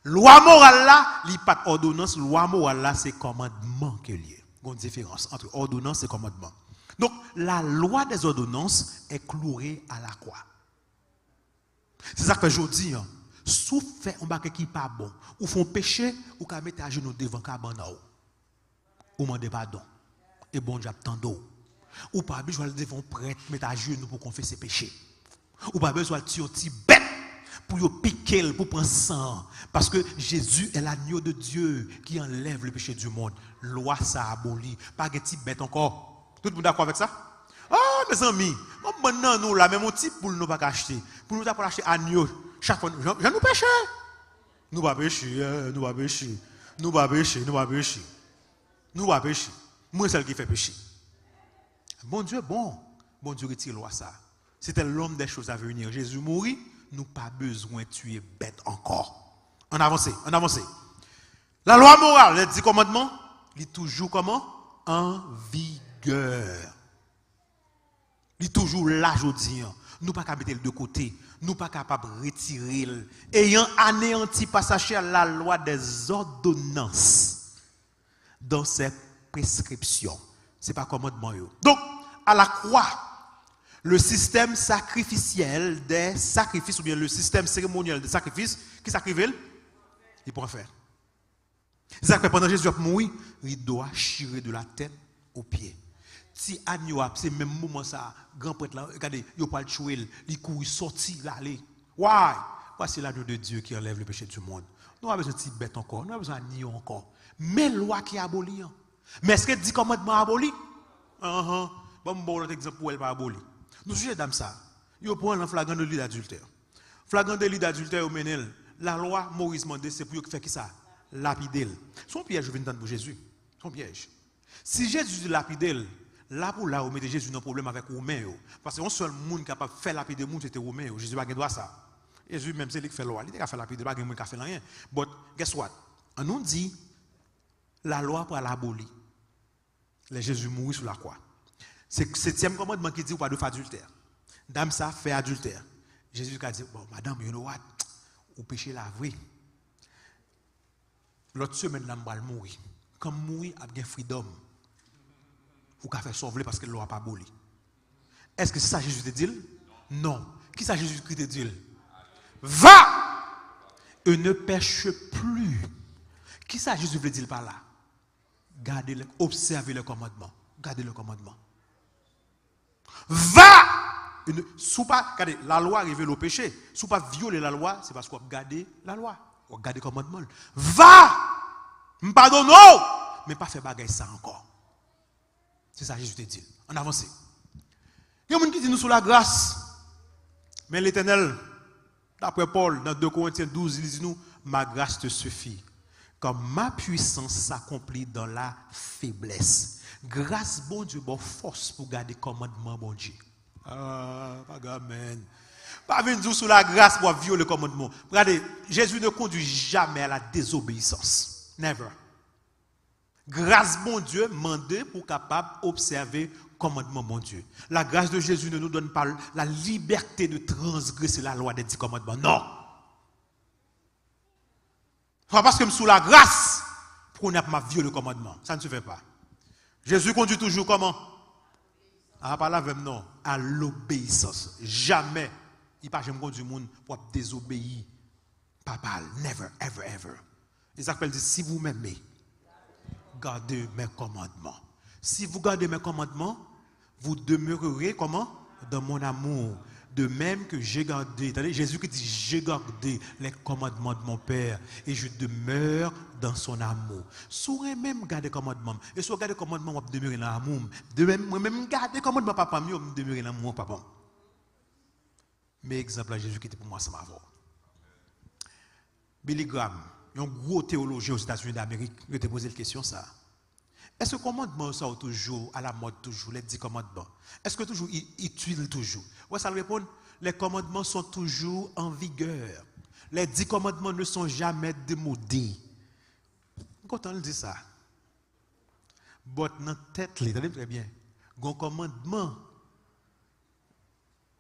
Loi morale là, il n'y a pas d'ordonnance. Loi morale là, c'est commandement qu'il y a. Il y a une différence entre ordonnance et commandement. Donc, la loi des ordonnances est clouée à la croix. C'est ça que je dis. Si vous faites un bagage qui n'est pas bon, ou font péché, ou qu'à mettre à genoux devant cabana, ou demander pardon. Et bon Dieu attend d'eau. Ou pas besoin de devant prêtre mettre à genoux pour confesser péché. Ou pas besoin de tuer un petit bête pour piquer, pour prendre sang. Parce que Jésus est l'agneau de Dieu qui enlève le péché du monde. Loi ça abolit. Pas de petit bête encore. Tout le monde d'accord avec ça? Oh mes amis, maintenant nous là, même un type pour nous pas acheter. Pour nous pas acheter agneau chaque fois. Je nous péché. Nous pas pécher, nous pas pécher. Nous pas pécher, nous pas pécher. Nous pas pécher. Moi c'est celle qui fait pécher. Bon Dieu, bon Dieu retire loi ça. C'était l'homme des choses à venir. Jésus mourit, nous pas besoin de tuer bête encore. On avance. La loi morale, les 10 commandements, il est toujours comment? En vigueur. Il est toujours là, je dis. Nous pas capable de mettre de côté. Nous pas capable de retirer. Ayant anéanti passage à la loi des ordonnances dans ses prescriptions. Ce n'est pas commandement. Donc, à la croix, le système sacrificiel des sacrifices, ou bien le système cérémoniel des sacrifices, qui sacrifie, il pourra faire. C'est-à-dire que pendant Jésus a mouru, il doit chirer de la tête aux pieds. Si agneau c'est même moment ça, grand prêtre là, regardez, il pas le tuer, il court, il sorti là, aller. Why? Voici l'agneau de Dieu qui enlève le péché du monde. Nous avons besoin de petites bêtes encore, nous avons besoin d'agneau encore. Mais loi qui abolit. Mais est-ce que 10 commandements abolis? Bon, l'autre exemple pour elle pas aboli. Nous sujet d'âme ça. Il prend un flagrant délit d'adultère. Flagrant délit d'adultère au Ménel. La loi Moïse mandé c'est pour faire qui ça? Lapider. Son piège je viens d'entendre pour Jésus. Son piège. Si Jésus lapidé, là pour là, on met Jésus un problème avec Romain. Parce que un seul monde capable de faire lapider le monde, c'était Romain. Jésus n'a pas droit ça. Jésus, même c'est lui qui fait la loi. Il n'a pas fait lapider, il n'a pas fait rien. But, guess what? On nous dit, la loi pour l'abolir. Les Jésus mourit sur la croix. C'est le 7e commandement qui dit, pas de faire adultère. Dame ça fait adultère. Jésus a dit, bon, madame, you know what? Ou péché la vraie. L'autre semaine, l'âme va mourir. Comme mourir, il y a freedom. Ou qu'a fait sauver parce que l'on n'a pas aboli. Est-ce que c'est ça Jésus te dit? Non. Qui ça Jésus te dit? Va et ne pêche plus. Qui ça Jésus veut dire par là? Gardez, observez le commandement. Gardez le commandement. Va! Sous pas, regardez, la loi révèle au péché. Sous pas violer la loi, c'est parce qu'on a gardé la loi. On a gardé le commandement. Va! Pardonne, mais pas faire bagaille ça encore. C'est ça que Jésus te dit. On avance. Il y a des gens qui disent nous sous la grâce. Mais l'Éternel, d'après Paul, dans 2 Corinthiens 12, il dit nous, ma grâce te suffit. Comme ma puissance s'accomplit dans la faiblesse. Grâce, bon Dieu, bon force pour garder le commandement, bon Dieu. Ah, pas amen. Pas venir sous la grâce pour violer le commandement. Regardez, Jésus ne conduit jamais à la désobéissance. Never. Grâce, bon Dieu, mandé pour capable observer le commandement, bon Dieu. La grâce de Jésus ne nous donne pas la liberté de transgresser la loi des 10 commandements. Non. Pas parce que sous la grâce, pour qu'on pas violé le commandement. Ça ne se fait pas. Jésus conduit toujours comment? Pas là même non. À l'obéissance. Jamais. Il ne pas jamais conduire le monde pour désobéir. Papa, never, ever, ever. Les appels disent si vous m'aimez, gardez mes commandements. Si vous gardez mes commandements, vous demeurerez comment? Dans mon amour. De même que j'ai gardé, Jésus qui dit j'ai gardé les commandements de mon Père et je demeure dans son amour. Sourez même garder les commandements. Et si vous gardez les commandements, vous demeurez dans l'amour. De même garder les commandements, papa, vous demeurez dans l'amour, papa. Mais exemple à Jésus qui était pour moi, ça m'a vu. Billy Graham, un gros théologien aux États-Unis d'Amérique, il a posé la question ça. Est-ce que le commandement ça toujours à la mode toujours les 10 commandements? Est-ce que toujours il tuile toujours? Ouais, ça répond, les commandements sont toujours en vigueur. Les 10 commandements ne sont jamais démodés. Quand on dit ça, but dans la tête, attendez très bien. Un commandement,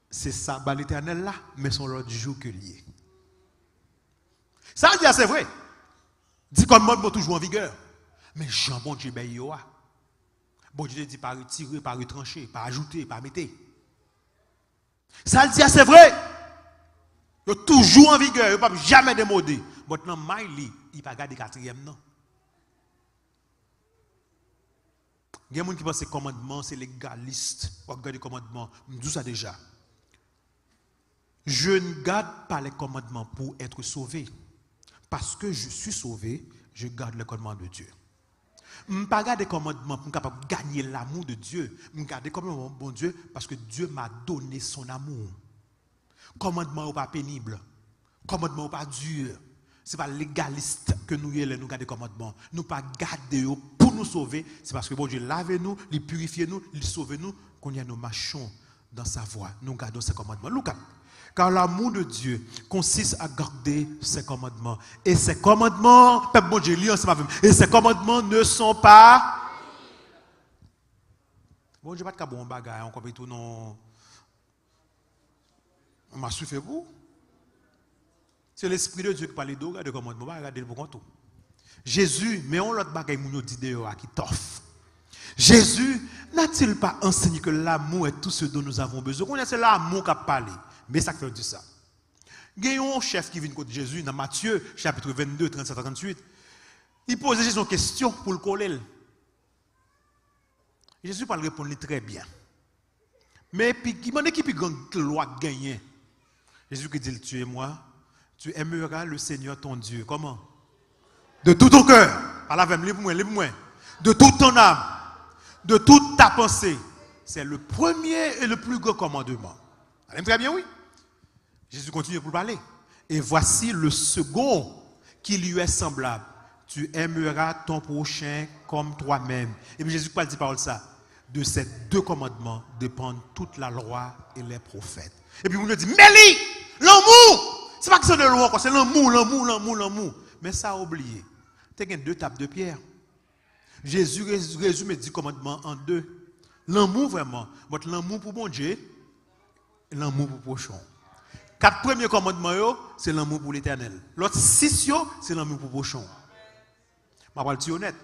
c'est ça, l'éternel là, mais son l'autre jour que lié. Ça veut dire c'est vrai. 10 commandements toujours en vigueur. Mais Jean, bon Dieu, ben yoa. Bon Dieu dit pas retirer, pas retrancher, pas ajouter, pas mettre. Ça le dit, c'est vrai. Il est toujours en vigueur, il ne peut jamais démodé. Maintenant, Miley, il ne peut pas garder 4e, non. Il y a des gens qui pensent que les commandements, c'est légaliste. On regarde les commandements. Je dis ça déjà. Je ne garde pas les commandements pour être sauvé. Parce que je suis sauvé, je garde les commandements de Dieu. Je ne pas garder commandement pour capable gagner l'amour de Dieu. Je garder comme un bon Dieu parce que Dieu m'a donné son amour. Commandement n'est pas pénible. Commandement n'est pas dur. Ce n'est pas légaliste que nous gardons commandement. Nous pas garder pour nous sauver. C'est parce que bon Dieu lave nous, il purifie nous, il sauve nous. Quand nous marchons dans sa voie, nous gardons ses commandements. Lucas. Car l'amour de Dieu consiste à garder ses commandements. Et ses commandements, peuple bon Dieu, et ses commandements ne sont pas. Bon Dieu, pas de bon bagage, on comprend tout non. On m'a souffert vous. C'est l'Esprit de Dieu qui parle de commandements, on va regarder pour compte. Jésus, mais on l'autre bagage, nous dit dehors qui t'offre. Jésus n'a-t-il pas enseigné que l'amour est tout ce dont nous avons besoin? C'est l'amour qui a parlé. Mais ça fait dire ça. Il y a un chef qui vient contre Jésus dans Matthieu, chapitre 22, 37 à 38. Il pose Jésus une question pour le coller. Jésus ne répondre très bien. Mais puis, il m'a dit qu'il peut loi gagner. Jésus qui dit, tu es moi, tu aimeras le Seigneur ton Dieu. Comment? De tout ton cœur. Parle avec moi, livre-moi. De toute ton âme. De toute ta pensée. C'est le premier et le plus grand commandement. Allez, très bien, oui. Jésus continue pour parler. Et voici le second qui lui est semblable. Tu aimeras ton prochain comme toi-même. Et puis Jésus dit par ça. De ces deux commandements dépendent toute la loi et les prophètes. Et puis vous nous dit, mais lui, l'amour, c'est pas que c'est de loi, c'est l'amour. Mais ça a oublié. Tu as deux tables de pierre. Jésus résume les 10 commandements en deux. L'amour vraiment, votre l'amour pour bon Dieu, et l'amour pour prochain. 4 premiers commandements, c'est l'amour pour l'éternel. L'autre 6, c'est l'amour pour prochain. Je vais être honnête.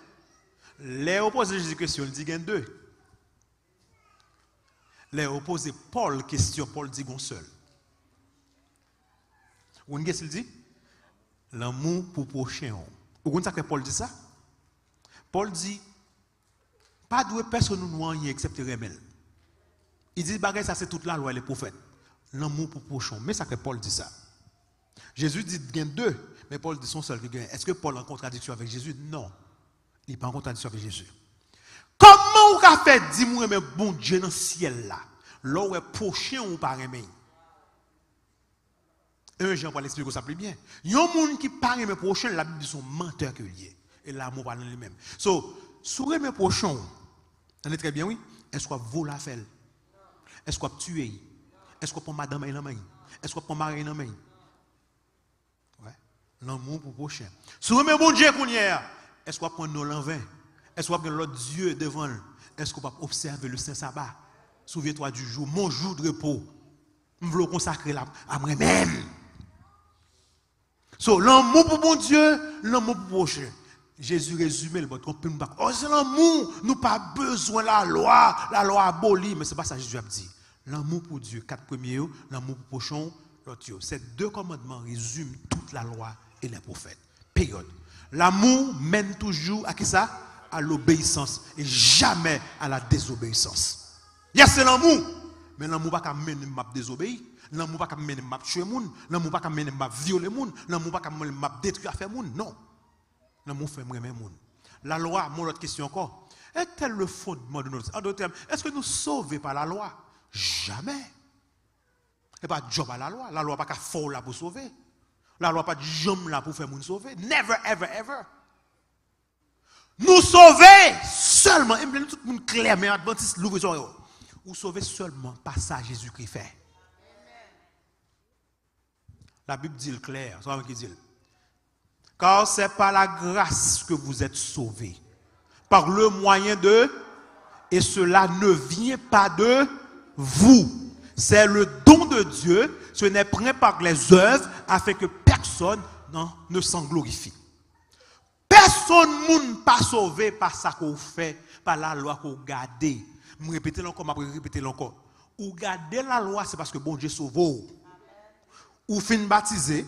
Les opposés Jésus question, il dit qu'il y a 2. Les opposés Paul question, Paul dit qu'on seul. Ou qu'est-ce qu'il dit? L'amour pour prochain. Vous comprenez ça que Paul dit ça? Paul dit, pas de personne nous rien excepté remel. Il dit, bagay ça c'est toute la loi et les prophètes. L'amour pour prochain. Mais ça que Paul dit ça. Jésus dit qu'il y a 2, mais Paul dit son seul qui gagne. Est-ce que Paul est en contradiction avec Jésus? Non. Il n'est pas en contradiction avec Jésus. Comment vous avez fait dire moi mais bon Dieu dans le ciel là? Là où est prochain ou pas aimer. Un Jean pour l'expliquer ça plus bien. Il y a un monde qui parle aimer prochain, la Bible dit son menteur que lié et l'amour pas dans lui-même. So, sur aimer prochain, on est très bien oui. Est-ce qu'on vole la faire? Est-ce qu'on tuer? Est-ce qu'on prend madame dans main? Est-ce qu'on prend mari dans main? Ouais. L'amour pour prochain. Sur aimer bon Dieu qu'on y est. Est-ce qu'on prend nos l'envers? Est-ce qu'on prend l'autre Dieu devant? Est-ce qu'on va observer le Saint Sabbat? Souviens-toi du jour, mon jour de repos. Je veux consacrer à moi-même. So, l'amour pour mon Dieu, l'amour pour prochain. Jésus résumé le votre oh, c'est l'amour, nous pas besoin de la loi abolie, mais c'est pas ça que Jésus a dit. L'amour pour Dieu, 4 premiers, l'amour pour prochain, l'autre. Ces 2 commandements résument toute la loi et les prophètes. Période. L'amour mène toujours à qui ça? À l'obéissance et jamais à la désobéissance. C'est l'amour, mais l'amour pas qu'à mener à désobéir, l'amour pas qu'à mener à tuer moun, l'amour pas qu'à mener à violer moun, l'amour pas qu'à mener à détruire faire moun. Non. L'amour fait aimer moun. La loi, mon autre question encore. Est-elle le fondement de notre... En d'autres termes, est-ce que nous sauvons par la loi? Jamais. Et pas de job à la loi. La loi pas qu'à faire là pour sauver. La loi pas de jambe là pour faire moun sauver. Never, ever, ever. Nous sauver seulement. Et tout le monde clair, mais Adventiste l'ouvre sur ou sauver seulement par ça Jésus-Christ fait. La Bible dit le clair, c'est ce qu'il dit. Car c'est par la grâce que vous êtes sauvés. Par le moyen de, et cela ne vient pas de vous. C'est le don de Dieu, ce n'est pas par les œuvres, afin que personne ne s'en glorifie. Personne ne pas sauvé par ça qu'on fait, par la loi qu'on garde. Je répète encore, je répète encore. Ou garder la loi, c'est parce que bon Dieu sauve. Ou fin baptisé,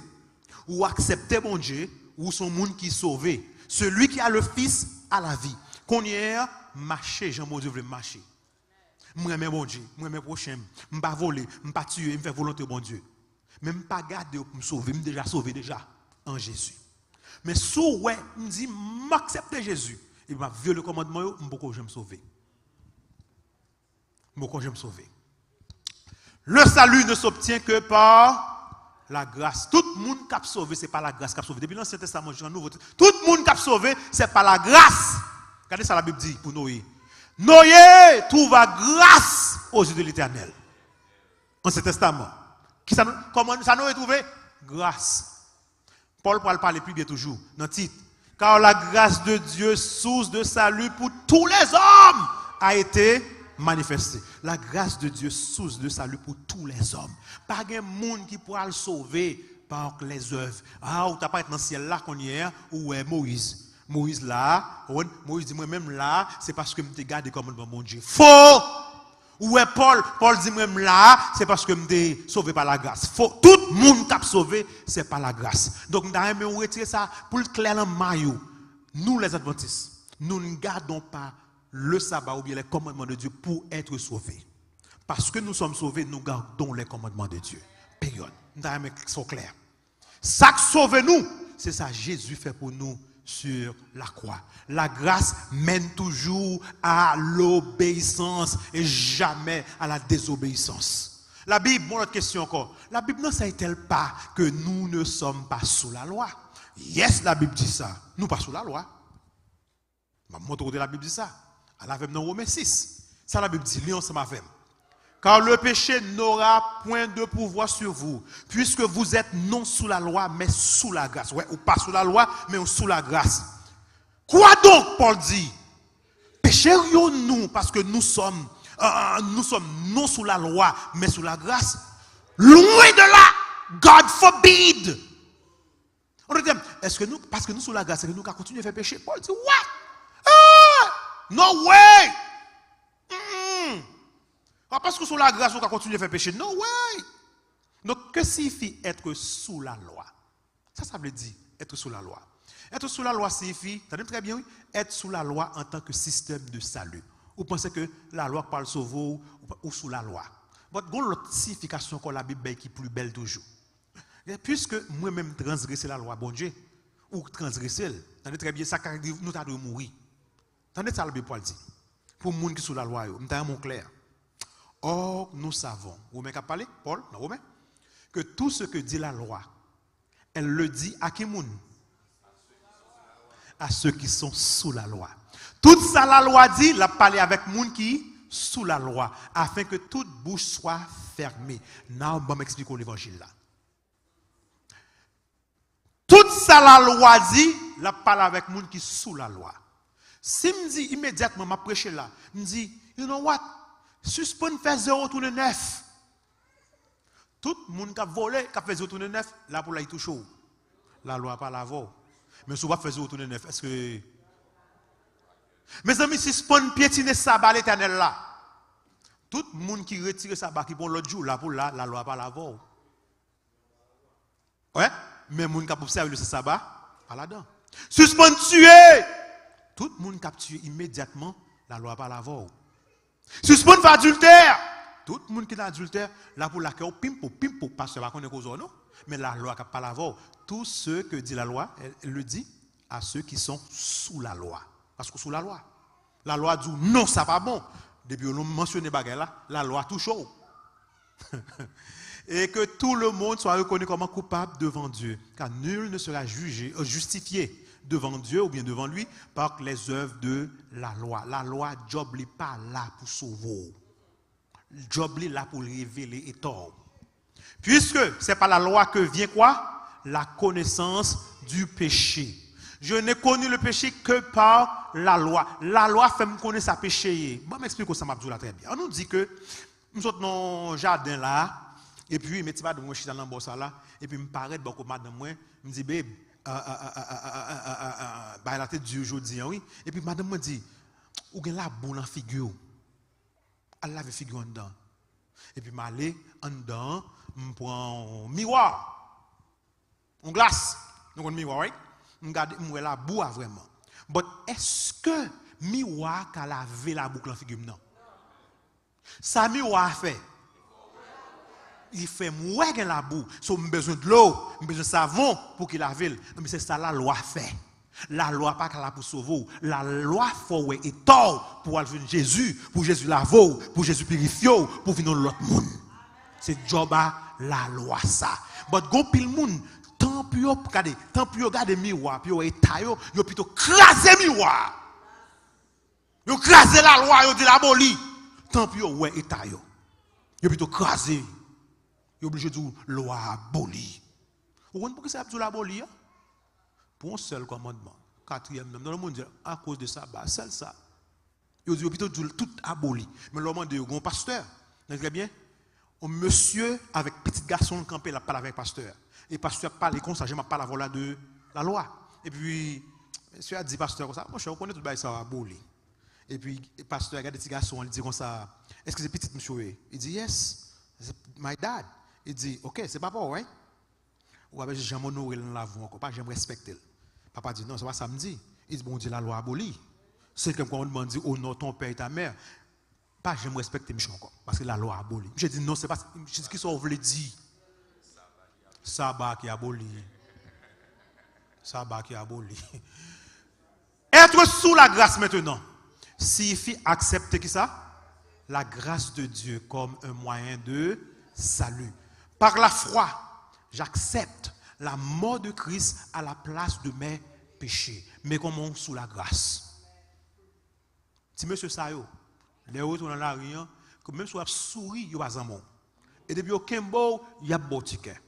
ou accepter bon Dieu, ou son monde qui est sauvé. Celui qui a le Fils a la vie. Qu'on y est, marcher, Jean-Bon Dieu veut marcher. Moi, j'aime bon Dieu, moi, j'aime prochain, je ne pas voler, je ne pas tuer, je ne faire volonté bon Dieu. Mais je ne pas garder pour me sauver, je suis déjà sauvé déjà en Jésus. Mais si ouais, me dit, m'accepter Jésus, et m'a violé le commandement, je vais me sauver. Je vais me sauver. Le salut ne s'obtient que par la grâce. Tout le monde qui a sauvé, ce n'est pas la grâce qui a sauvé. Depuis l'Ancien Testament, tout le monde qui a sauvé, ce n'est pas la grâce. Regardez ça, la Bible dit pour Noé. Noé trouva grâce aux yeux de l'Éternel. Ancien Testament. Comment ça Noé trouvé? Grâce. Paul pourra parler plus bien toujours dans le titre. Car la grâce de Dieu, source de salut pour tous les hommes, a été manifestée. La grâce de Dieu, source de salut pour tous les hommes. Pas de monde qui pourra le sauver par les œuvres. Ah, ou t'as pas été dans le ciel là qu'on y est, ou Moïse. Moïse là, Moïse dit moi-même là, c'est parce que je me gardé comme mon Dieu. Faux! Ou est Paul? Paul dit moi-même là, c'est parce que je me sauvé par la grâce. Faux! Tout le monde qui a sauvé, c'est par la grâce. Donc, nous avons retiré ça pour le clair en maillot. Nous, les Adventistes, nous ne gardons pas le sabbat ou bien les commandements de Dieu pour être sauvés. Parce que nous sommes sauvés, nous gardons les commandements de Dieu. Période. Nous avons ça clair. Ça qui sauve nous, c'est ça Jésus fait pour nous sur la croix. La grâce mène toujours à l'obéissance et jamais à la désobéissance. La Bible, mon autre question encore. La Bible ne sait-elle pas que nous ne sommes pas sous la loi? Yes, la Bible dit ça. Nous pas sous la loi. Je vais montrer la Bible dit ça. Elle avait dans Romains 6. Ça la Bible dit, lisons ensemble avec. Car le péché n'aura point de pouvoir sur vous, puisque vous êtes non sous la loi, mais sous la grâce. Ouais, ou pas sous la loi, mais sous la grâce. Quoi donc, Paul dit? Pécherions-nous parce que nous sommes non sous la loi, mais sous la grâce? Loin de là, God forbid. On dit, est-ce que nous, parce que nous sous la grâce, est-ce que nous continuons à faire péché? Paul dit, what? Ah, no way! Parce que sous la grâce, on va continuer à faire péché. No way! Donc, que signifie être sous la loi? Ça veut dire être sous la loi. Être sous la loi signifie, vous très bien, oui, être sous la loi en tant que système de salut. Vous pensez que la loi parle sauver ou sous la loi? Votre l'autre signification que la Bible qui est plus belle toujours. Et puisque moi-même transgresser la loi, bon Dieu, ou transgresser, vous très bien, ça nous avons mourir. Vous ça la Bible dit. Pour les gens qui sont sous la loi, nous avons clair. Or, nous savons, Romain qui a parlé, Paul, non, Romain, que tout ce que dit la loi, elle le dit à qui moun? À ceux qui sont sous la loi. Tout ça, la loi dit, la parler avec moun qui sous la loi, afin que toute bouche soit fermée. Now, je vais m'expliquer l'évangile là. Tout ça, la loi dit, la parler avec moun qui sous la loi. Si je me dis immédiatement, je prêche là, je me dis, you know what? Suspend faire 0 tourner 9. Tout le monde qui a volé, qui a fait 0 tourner 9, là pour la il touche. La loi pas la voix. Mais si vous pas faire 0 tourner 9, est-ce que. Mes amis, suspend piétiner sabbat l'éternel là. Tout le monde qui retire sabbat, qui prend l'autre jour, là pour là, la loi pas la voix. Ouais? Mais les gens qui ont observé le sabbat, pas là-dedans. Suspend tuer. Tout le monde qui a tué immédiatement, la loi pas la voix. Suspend faire adultère. Tout le monde qui est adultère, là pour la cœur, pimpo, parce que on est cause non. Mais la loi n'a pas la voix. Tout ce que dit la loi, elle le dit à ceux qui sont sous la loi. Parce que sous la loi dit non, ça pas bon. Depuis on mentionné bagay là, la loi tout chaud. Et que tout le monde soit reconnu comme coupable devant Dieu, car nul ne sera justifié devant Dieu ou bien devant lui par les œuvres de la loi. La loi, Job n'est pas là pour sauver. Job est là pour révéler et tort. Puisque ce n'est pas la loi que vient quoi? La connaissance du péché. Je n'ai connu le péché que par la loi. La loi fait me connaître sa péché. Bon, m'explique ça m'a très bien. On nous dit que nous sommes dans le jardin là, et puis je suis dans le boss là, et puis je me paraît beaucoup madame moi, je me dis babe, la tête du aujourd'hui, oui. Et puis madame me dit, ou gen la boule en figure. Elle lave figure en dedans. Et puis m'aller en dedans, je prends un miroir, une glace, donc un miroir, oui. Je regarde la boue vraiment. Mais est-ce que miroir a lavé la boucle en figure non? Ça miroir fait. Il fait mourir la boue. So, j'ai besoin de l'eau, j'ai besoin de savon pour qu'il lave. Mais c'est ça la loi fait. La loi pas là pour sauver. La loi faut et tort pour aller venir Jésus, pour Jésus laver, pour Jésus purifier, pour venir l'autre monde. C'est job à la loi ça. Mais go pile monde tant plus regarder miroir, puis état yo plutôt craser miroir. Yo craser la loi, yo dit l'aboli. Tant plus ouais état yo. Yo plutôt craser. Yo obligé de dire loi aboli. Vous comprenez pourquoi ça dit l'aboli? Pour un seul commandement, quatrième dans le monde, à cause de ça, c'est ça. Ils disent plutôt tout aboli. Mais le monde de un pasteur, très bien, un monsieur avec petit garçon campé la parle avec pasteur. Et pasteur parle comme ça, je parle la voilà de la loi. Et puis, monsieur a dit pasteur comme ça, moi je connais tout ça aboli. Et puis, le pasteur regarde petit garçon, il dit comme ça, est-ce que c'est petit monsieur? Il dit yes, my dad. Il dit ok, c'est papa, ouais. Ou avec j'aime honorer l'avou encore, pas j'aime respecter. Papa dit non, c'est pas samedi. Il dit bon Dieu la loi abolie. C'est comme quand on demande dit honore ton père et ta mère. Pas j'aime respecter Michel encore parce que la loi abolie. Je dis non, c'est pas ce qui ça veut dire. Sabbat qui abolit. Sabbat qui abolit. Être sous la grâce maintenant signifie accepter qui ça? La grâce de Dieu comme un moyen de salut. Par la foi, j'accepte la mort de Christ à la place de mes péchés. Mais comment sous la grâce? Si monsieur Sayo, les autres dans la rien, que même si vous souri, il n'y a pas un mot. Et depuis au Kembo, il y a un ticket.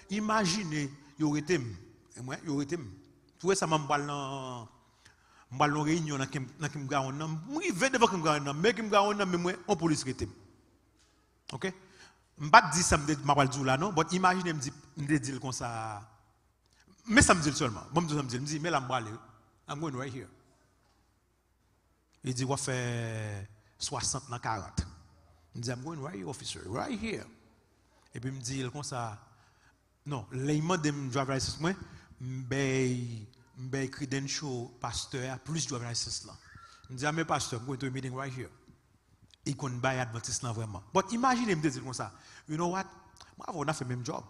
Imaginez, il y aurait été, vous voyez ça, je vais réunion dans Kimgaon, je vais devant Kimgaon, mais Kimgaon, mais moi, on police rété. Ok? Je ne vais pas dire ça, je ne vais pas dire là, non, mais imaginez, je me dis comme ça. Mais ça me dit seulement. Je me dis, mais là, je vais aller. I'm going right here. Il dit, on va faire 60 dans 40. Je me dis, I'm going right here, officer, right here. Et puis, il me dit comme ça, non, les gens de driver license, moi, je vais credential pasteur plus driver license là. Je me dis, mais pasteur, I'm going to a meeting right here. Il connaît pas Adventiste là vraiment. But imaginez me dire comme ça. You know what? Moi, on a fait le même job.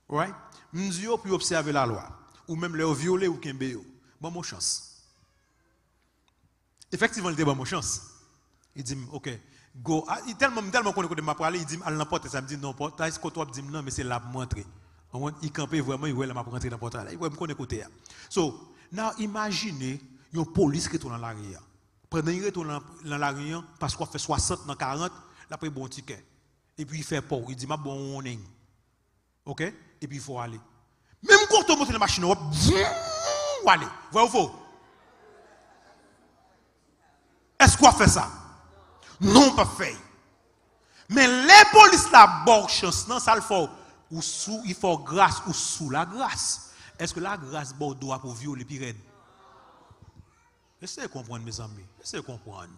Right? Je dis, puis observer la loi. Ou même les violer ou kembe. Bon chance. Effectivement, il dit bon chance. Il dit, ok, go. Il tellement qu'on de ma parler, il dit, à n'importe ça, me dit non, pas. Est-ce que toi dit non, mais c'est là pour montrer. Il campait vraiment, il voit là pour rentrer dans le portail. Il voit me connaître côté. So, now imaginez une police qui est dans l'arrière. Pendant qu'il retourne dans l'arrière, parce qu'on fait 60 dans 40, il a pris bon ticket. Et puis il fait peur, il dit, ma bon on est. Ok? Et puis il faut aller. Même quand on monte la machine, on va aller. Vrai ou faux? Est-ce qu'on fait ça? Non, pas fait. Mais les polices là, bonne chance, non, ça le faut. Ou sous, il faut grâce ou sous la grâce. Est-ce que la grâce doit pour violer les essayez de comprendre, mes amis. Essayez de comprendre.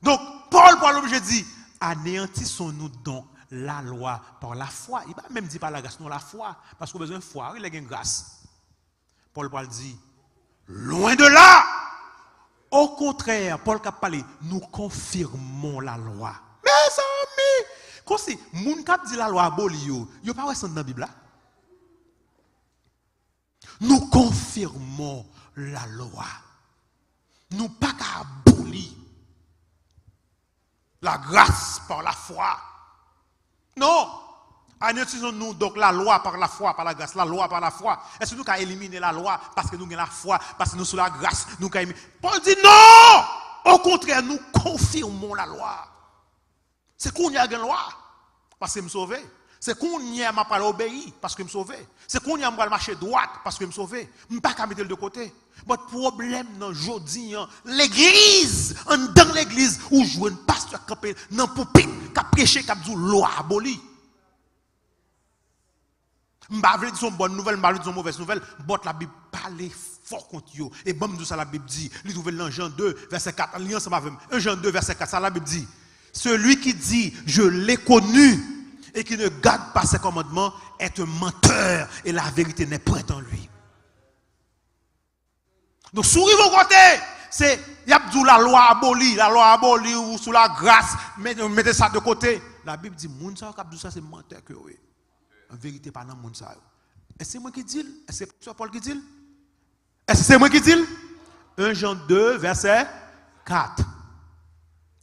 Donc, Paul, par l'objet dit, anéantissons-nous donc la loi par la foi. Il ne va même dire par la grâce, non la foi. Parce qu'on a besoin de foi, il y a une grâce. Paul dit, loin de là. Au contraire, Paul a parlé, nous confirmons la loi. Mes amis, quand si, moun kap dit la loi aboli yo, yo pas dans la Bible là. Nous confirmons la loi. Nous pas qu'à abolir la grâce par la foi. Non. Anéantissons-nous donc la loi par la foi, par la grâce, la loi par la foi. Est-ce que nous avons éliminé la loi parce que nous avons la foi, parce que nous sommes la grâce, nous avons Paul dit non! Au contraire, nous confirmons la loi. C'est qu'on y a une loi parce que je me sauve. C'est qu'on y a pas obéi parce que je me sauve. C'est qu'on y a marché droite parce que je me sauve. Je ne peux pas mettre de côté. Mais le problème dans aujourd'hui, l'église, dans l'église, où je vois un pasteur qui dans le pulpit, qui a prêché, qui a dit loi abolie. Je ne veux pas dire une bonne nouvelle, je ne veux pas dire une mauvaise nouvelle. Mais la Bible parle fort contre eux. Et bon, ça la Bible dit, il trouve dans Jean 2, verset 4, alliance avec 1 Jean 2, verset 4, ça la Bible dit, celui qui dit, je l'ai connu, et qui ne garde pas ses commandements, est un menteur, et la vérité n'est point en lui. Donc, souriez vos côtés, c'est, il y a la loi abolie, ou sous la grâce, mettez ça de côté. La Bible dit, moun sa kap ça c'est menteur que oui. En vérité, pas dans moun sa. Et c'est moi qui dis, c'est Paul qui dit, Est-ce que c'est moi qui dis? 1 Jean 2, verset 4.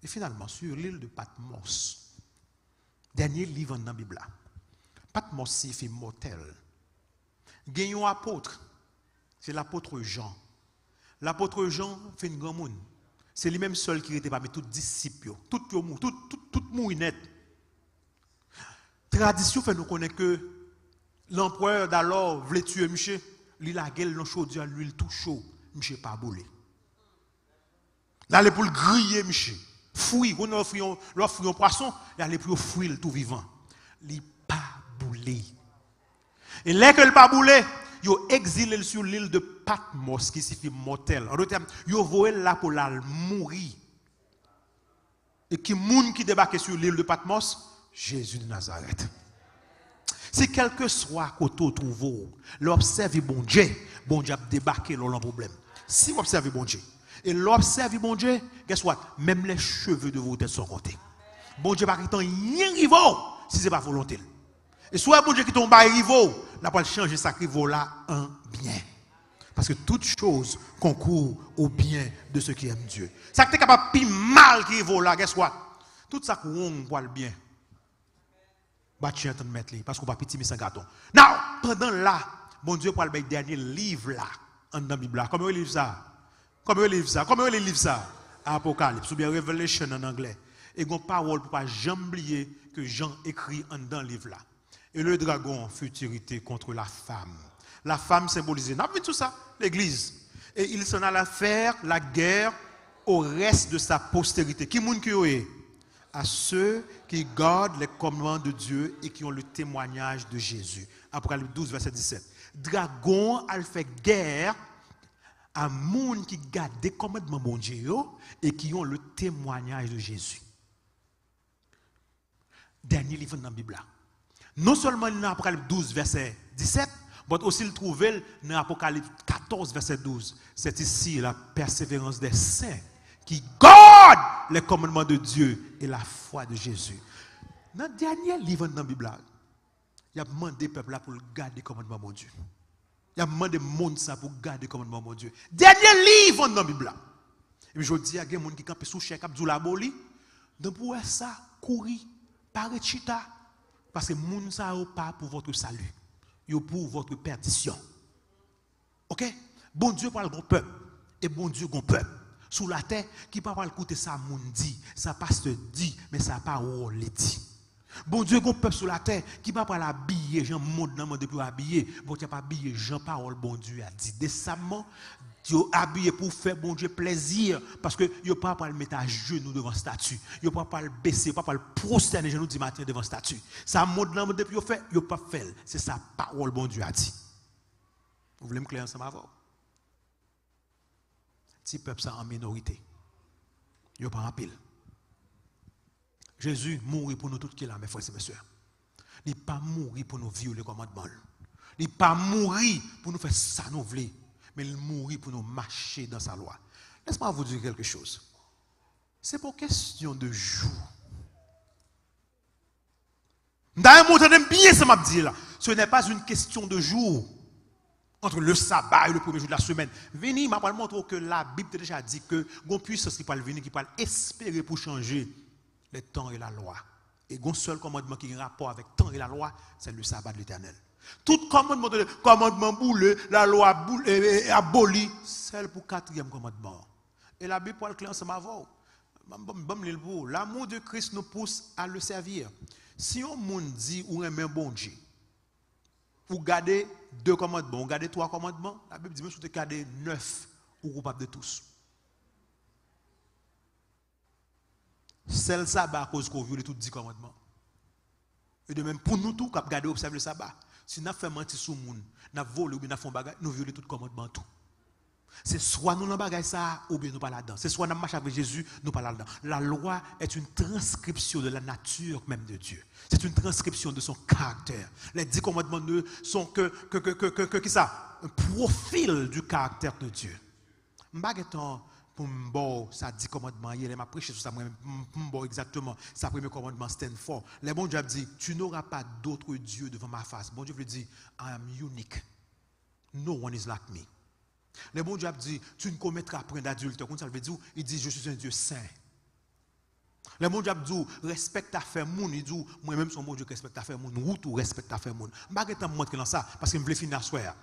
Et finalement, sur l'île de Patmos, dernier livre dans la Bible, Patmos signifie mortel. Il y a un apôtre, c'est l'apôtre Jean. L'apôtre Jean fait une grande monde. C'est lui-même seul qui était parmi tous les disciples. Tout mourinette. Tradition fait nous connaître que l'empereur d'alors voulait tuer Michel. Il a gueule dans chaudière, l'huile tout chaud. Michel pas boulé. Là, il pour le griller Michel. Fouille, on a offert un poisson, il allait pour fouiller tout vivant. Il pas boulé. Et là que il pas boulé, il a exilé sur l'île de Patmos qui signifie mortel. En d'autres termes, il a volé là pour la mourir. Et qui moun qui débarque sur l'île de Patmos? Jésus de Nazareth. Si quel que soit côté trouve, l'observe bon Dieu a débarqué dans le problème. Si vous observez bon Dieu, et l'observe bon Dieu, guess what? Même les cheveux de vos têtes sont comptés. Bon Dieu pas quitter rien rivo si ce n'est pas volonté. Et soit bon Dieu qui tombe à rivo, n'a pas changer sa rivo là en bien. Parce que toute chose concourt au bien de ceux qui aiment Dieu. Ça qui est capable de mal qui rivo là, guess what? Tout ça qu'on voit le bien. Bâtir en mettre parce qu'on va petit mais sans gâteau. Now, pendant là, bon Dieu pour le dernier livre là en dans la Bible. Comment il livre ça? Comment il livre ça? Comment il livre ça? Apocalypse ou bien Revelation en anglais. Et une parole pour pas jamais oublier que Jean écrit en dans le livre là. Et le dragon, futurité contre la femme. La femme symbolisée. N'a pas vu tout ça? L'église. Et il s'en allait faire la guerre au reste de sa postérité. Qui moun qui est? À ceux qui gardent les commandements de Dieu et qui ont le témoignage de Jésus. Apocalypse 12, verset 17. Dragon a fait guerre à moun qui gardent les commandements de Dieu et qui ont le témoignage de Jésus. Dernier livre dans la Bible. Non seulement dans Apocalypse 12, verset 17, mais aussi le trouver dans Apocalypse 14, verset 12. C'est ici la persévérance des saints qui gardent les commandements de Dieu et la foi de Jésus. Dans le dernier livre dans la Bible, il y a demandé peuple là pour garder les commandements de Dieu. Il y a demandé monde ça pour garder les commandements de Dieu. Dernier livre dans la Bible. Et je dis à des gens qui campent sous chèque Abdou la boli, donc pour ça courir par chita parce que moun ça pas pour votre salut, yo pour votre perdition. OK? Bon Dieu parle de peuple et bon Dieu gon peuple. Sous la terre, qui ne peut pas écouter ça, moun dit, ça pasteur dit, mais ça pas ou le dit. Bon Dieu, qu'on peuple sur la terre, qui ne peut pas l'habiller, Jean monde dans le pour habiller, bon Dieu pas habiller, Jean parole, bon Dieu a dit. Décemment, Dieu habillé pour faire bon Dieu plaisir, parce que il ne peut pas le mettre à genoux devant statue, il ne peut pas le baisser, il ne peut pas le prosterner genoux du matin devant statue. Ça monde dans le depuis il fait, il pas fait. C'est sa parole, bon Dieu a dit. Vous voulez me clair ensemble avant? Si peuple ça en minorité, il n'y a pas en pile. Jésus mourit pour nous tous qui là, mes frères et mes soeurs. Il n'est pas mourir pour nous violer le commandement. Il n'est pas mourir pour nous faire ça nous voulons, mais il mourit pour nous marcher dans sa loi. Laisse-moi vous dire quelque chose. C'est pour question de jour. Dans un mot, bien ça m'a dit là. Ce n'est pas une question de jour. Entre le sabbat et le premier jour de la semaine. Venez, m'a montré que la Bible a déjà dit que une puissance qui peut venir, qui peut espérer pour changer les temps et la loi. Et un seul commandement qui a un rapport avec le temps et la loi, c'est le sabbat de l'Éternel. Tout commandement boule, la loi boule, abolie, c'est pour le quatrième commandement. Et la Bible parle clair ensemble avant. L'amour de Christ nous pousse à le servir. Si on monde dit ou aime un bon Dieu, vous gardez 2 commandements, vous gardez 3 commandements, la Bible dit même si vous gardez 9, vous êtes coupable de tous. C'est le sabbat à cause qu'on viole tous 10 commandements. Et de même, pour nous tous, quand nous gardons observer le sabbat, si nous faisons mentir sur le monde, nous volons ou bien nous faisons bagage, nous violons tout commandement tout. C'est soit nous dans bagage ça ou bien nous pas là-dedans. C'est soit nous marchons avec Jésus, nous pas là-dedans. La loi est une transcription de la nature même de Dieu. C'est une transcription de son caractère. Les 10 commandements ne sont que ça, un profil du caractère de Dieu. M'bagueton pour m'bo ça 10 commandements, il m'a prêché sur ça m'bo exactement. Ça premier commandement stand for. Les bon Dieu dit tu n'auras pas d'autre Dieu devant ma face. Bon Dieu veut dire I am unique. No one is like me. Le bon Dieu dit, tu ne commettras point d'adultère. Comme ça veut dire, il dit, je suis un Dieu saint. Le bon Dieu dit, respecte ta femme, il dit, moi-même, son bon Dieu respecte ta femme, ou tout respecte ta femme. Je ne vais pas montrer dans ça, parce que je veux finir à soir.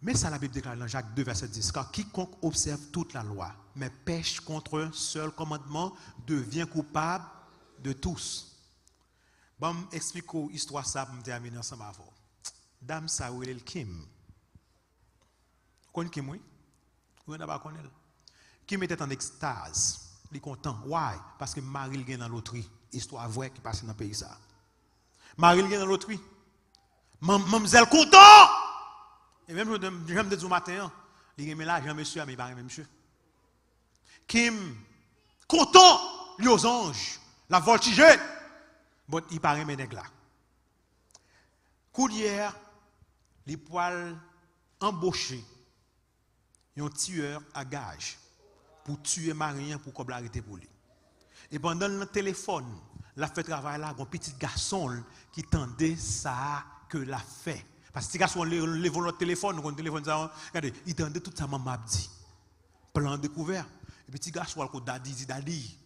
Mais ça, la Bible déclare dans Jacques 2, verset 10, car quiconque observe toute la loi, mais pêche contre un seul commandement, devient coupable de tous. Bon, explique l'histoire ça pour me terminer ensemble avec vous. Dame Saouel El Kim. Vous connaissez Kim, oui? Vous n'avez pas connu. Kim était en extase. Il est content. Why? Parce que Marie est dans loterie. Histoire vraie qui passe dans le pays. Ça. Marie est dans loterie. Mademoiselle content! Et même, je me dis au matin, il remet l'argent, monsieur, mais il va remettre monsieur. Kim, content, lui aux anges, la voltigée. Bon, il paraît mes nègres là. Coup d'hier, les poils embauchés, un tueur à gage pour tuer Marien pour qu'on l'arrête pour lui. Et pendant le téléphone, la fait travail là, un petit garçon qui tendait ça que la fait. Parce que si garçon lève le téléphone, le téléphone ça, regardez, il tendait tout ça maman dit. Plan découvert. Et petit garçon qui dit daddy,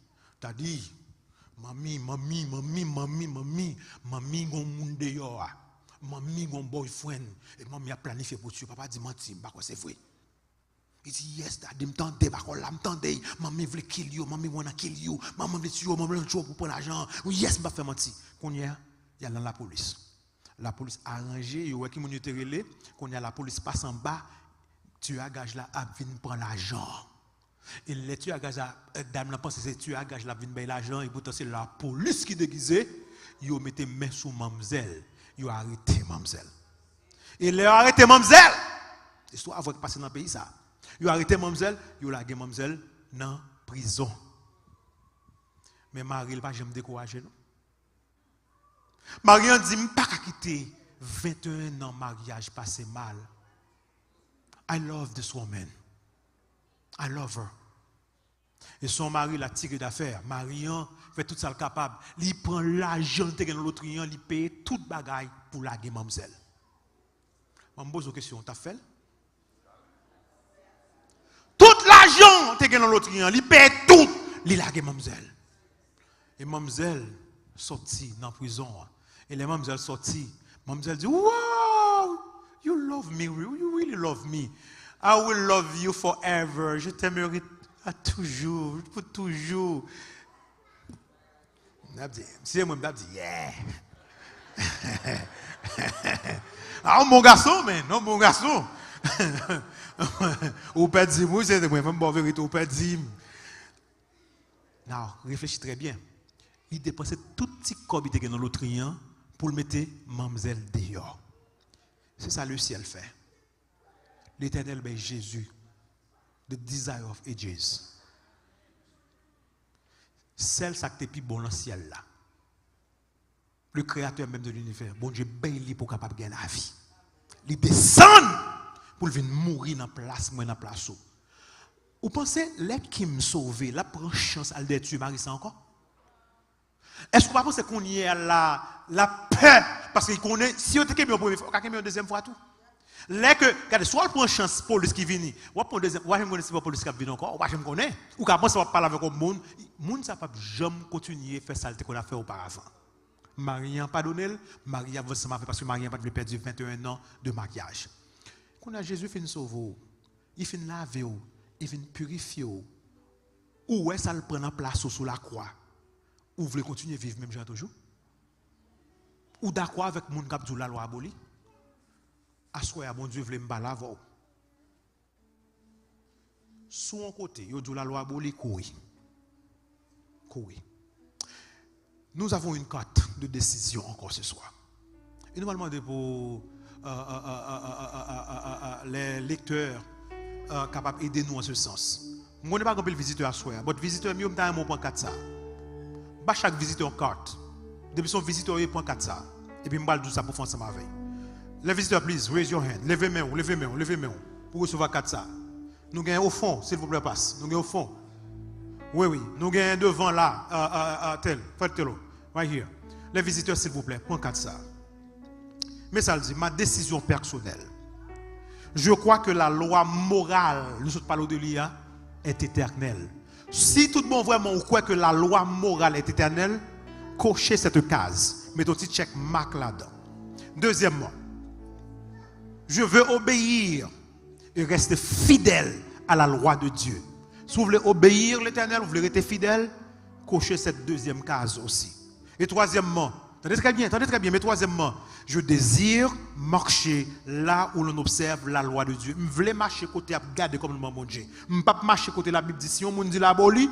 Mami, gon monde dehors. Mami, gon boyfriend. Et mami a planifié pour tuer. Papa dit menti, pas quoi c'est vrai. Il dit yes, daddy, m'tendez, pas quoi là, m'tendez. Mami veut kill you, mami wanna kill you. Maman veut tuer, maman veut tuer pour prendre l'argent. Yes, m'a fait mentir. Qu'on y a, il y a dans la police. La police a arrangé, il y a qui m'ont été relé, qu'on y a la police passe en bas, tu as gage là, à venir prendre l'argent. Et les tueurs à gage, dame n'a pensé c'est tueurs à gage la vinn bay l'argent et pourtant c'est la police qui déguisé, ils ont mis main sous mademoiselle, ils ont arrêté mademoiselle. Et ils ont arrêté mademoiselle. Histoire avant de passer dans le pays ça. Ils ont arrêté mademoiselle, ils ont largué mademoiselle dans prison. Mais Marie il pas jamais décourager non. Marie dit m'pas quitter 21 ans mariage passé mal. I love this woman. I love her. Et son mari l'a tiré d'affaire. Marian fait tout ça le capable. Il prend l'argent de l'autre, il paye toute bagaille pour la mademoiselle. Je me pose une question, t'as fait? Tout l'argent de l'autre, il paye tout, il la mademoiselle. Et mademoiselle sortit dans la prison. Et les mademoiselles sortit. Mademoiselle dit, wow, you love me, you really love me. I will love you forever. Je t'aimerai à toujours, pour toujours. Si moi je dis yeah. Ah mon garçon, mais non mon garçon. Ou pas dire moi c'est moi même bon vérité ou pas dire. Non, réfléchis très bien. Il dépensait tout petit corps qui était dans l'autre pour le mettre mademoiselle dehors. C'est ça le ciel fait. L'Éternel, ben Jésus, the desire of ages. Celle ça qui est plus bon dans le ciel là. Le créateur même de l'univers, bon Dieu, ben lui pour capable de gagner la vie. Il descend pour venir mourir dans place, moi dans place. Vous pensez, les qui me sauvent, la prend chance à le tuer Marie ça encore? Est-ce que vous pensez qu'on y est à la peur? Parce qu'il connaît, si on était une première fois, on a une deuxième fois tout. Là que, regardez, soit on prend chance police qui vient, ou on deuxième, ou on ne police qui vient encore, ou on connaît, ou qu'on pense parler avec le monde, monde ça pas jamais continuer à faire ça qu'on a fait auparavant. Marie n'a pas donné, Marie a fait parce que Marie n'a pas perdu 21 ans de mariage. Quand a Jésus fait sauver, il fait laver, il fait purifier, ou est-ce qu'il prend en place sous la croix? Ou vous voulez continuer à vivre même genre toujours? Ou d'accord avec le monde qui a la loi abolie? Assoya, mon Dieu, voulait me balaver. Sous un côté, il dit la loi abolie, courir. Nous avons une carte de décision encore ce soir. Et nous allons demander pour les lecteurs capables d'aider nous en ce sens. Je ne sais pas combien de visiteurs à soir. Votre visiteur, mieux que un point 4 ça. Chaque visiteur en carte. Depuis son visiteur, il prend 4 ça. Et puis, je vais dire ça pour faire ensemble avec. Les visiteurs, please, raise your hand. Levez main. Pour recevoir 4 ça. Nous gagnons au fond, s'il vous plaît, passe. Nous gagnons au fond. Oui. Nous gagnons devant là, faites-le. Right here. Les visiteurs, s'il vous plaît, prends 4 ça. Mais ça dit, ma décision personnelle. je crois que la loi morale, nous sommes parlons de l'IA, est éternelle. Si tout le monde vraiment croit que la loi morale est éternelle, cochez cette case. Mettez un petit check mark là-dedans. Deuxièmement, je veux obéir et rester fidèle à la loi de Dieu. Si vous voulez obéir l'Éternel, vous voulez rester fidèle, cochez cette deuxième case aussi. Et troisièmement, attendez très bien, mais troisièmement, je désire marcher là où l'on observe la loi de Dieu. Je veux marcher côté à garder comme le mon Dieu. Je ne veux pas marcher côté la Bible dit si on me dit la boli,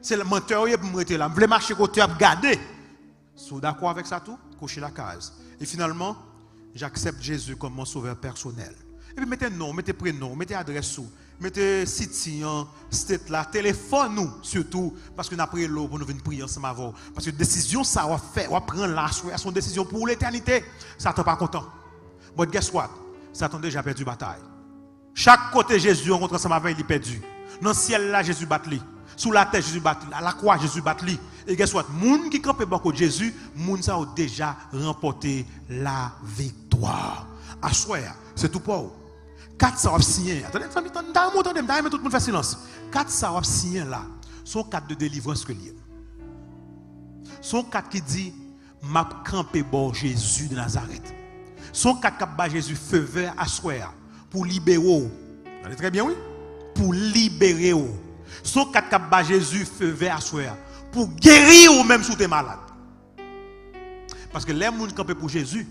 c'est le menteur pour me rester là. Je veux marcher côté à garder. Si vous êtes d'accord avec ça tout, cochez la case. Et finalement, j'accepte Jésus comme mon sauveur personnel. Et puis mettez nom, mettez prénom, mettez adresse sous, mettez site, state là, téléphone nous surtout, parce que nous avons l'eau pour nous venir prier ensemble avant. Parce que décision ça va faire, on va prendre là, son décision pour l'éternité. Satan pas content. But guess what? Satan déjà perdu bataille. Chaque côté Jésus rencontre ensemble avec il est perdu. Dans le ciel là Jésus bat lui. Sous la terre Jésus bat lui. À la croix Jésus bat lui. Et guess what? Moun qui campe beaucoup de Jésus, moun ça a déjà remporté la victoire. À soir, c'est tout pour vous. 4 ça va signer. Attendez, tout le monde fait silence. 4 ça va signer là. Sont 4 de délivrance que lié. Sont 4 qui dit m'a campé bon Jésus de Nazareth. Sont 4 qui bat Jésus feu vert à soir pour libérer. Attendez très bien oui. Pour libérer. Sont 4 qui bat Jésus feu vert à soir pour guérir ou même si tu es malade. Parce que les gens qui campent pour Jésus,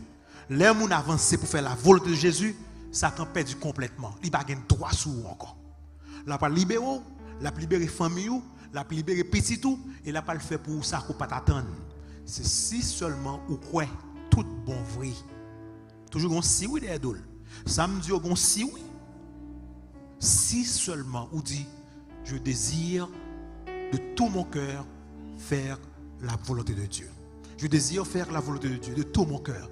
les gens qui avancent pour faire la volonté de Jésus, Satan perdu complètement. Il n'a pas de droit sur vous encore. Il n'a pas libéré, il n'a pas libéré famille, il n'a pas libéré petit tout, et il n'a pas le fait pour ça qu'on ne peut pas t'attendre. C'est si seulement ou quoi tout bon vrai. Toujours un si oui derrière d'ol. Ça me dit un si oui. Si seulement ou dit je désire de tout mon cœur faire la volonté de Dieu. Je désire faire la volonté de Dieu de tout mon cœur.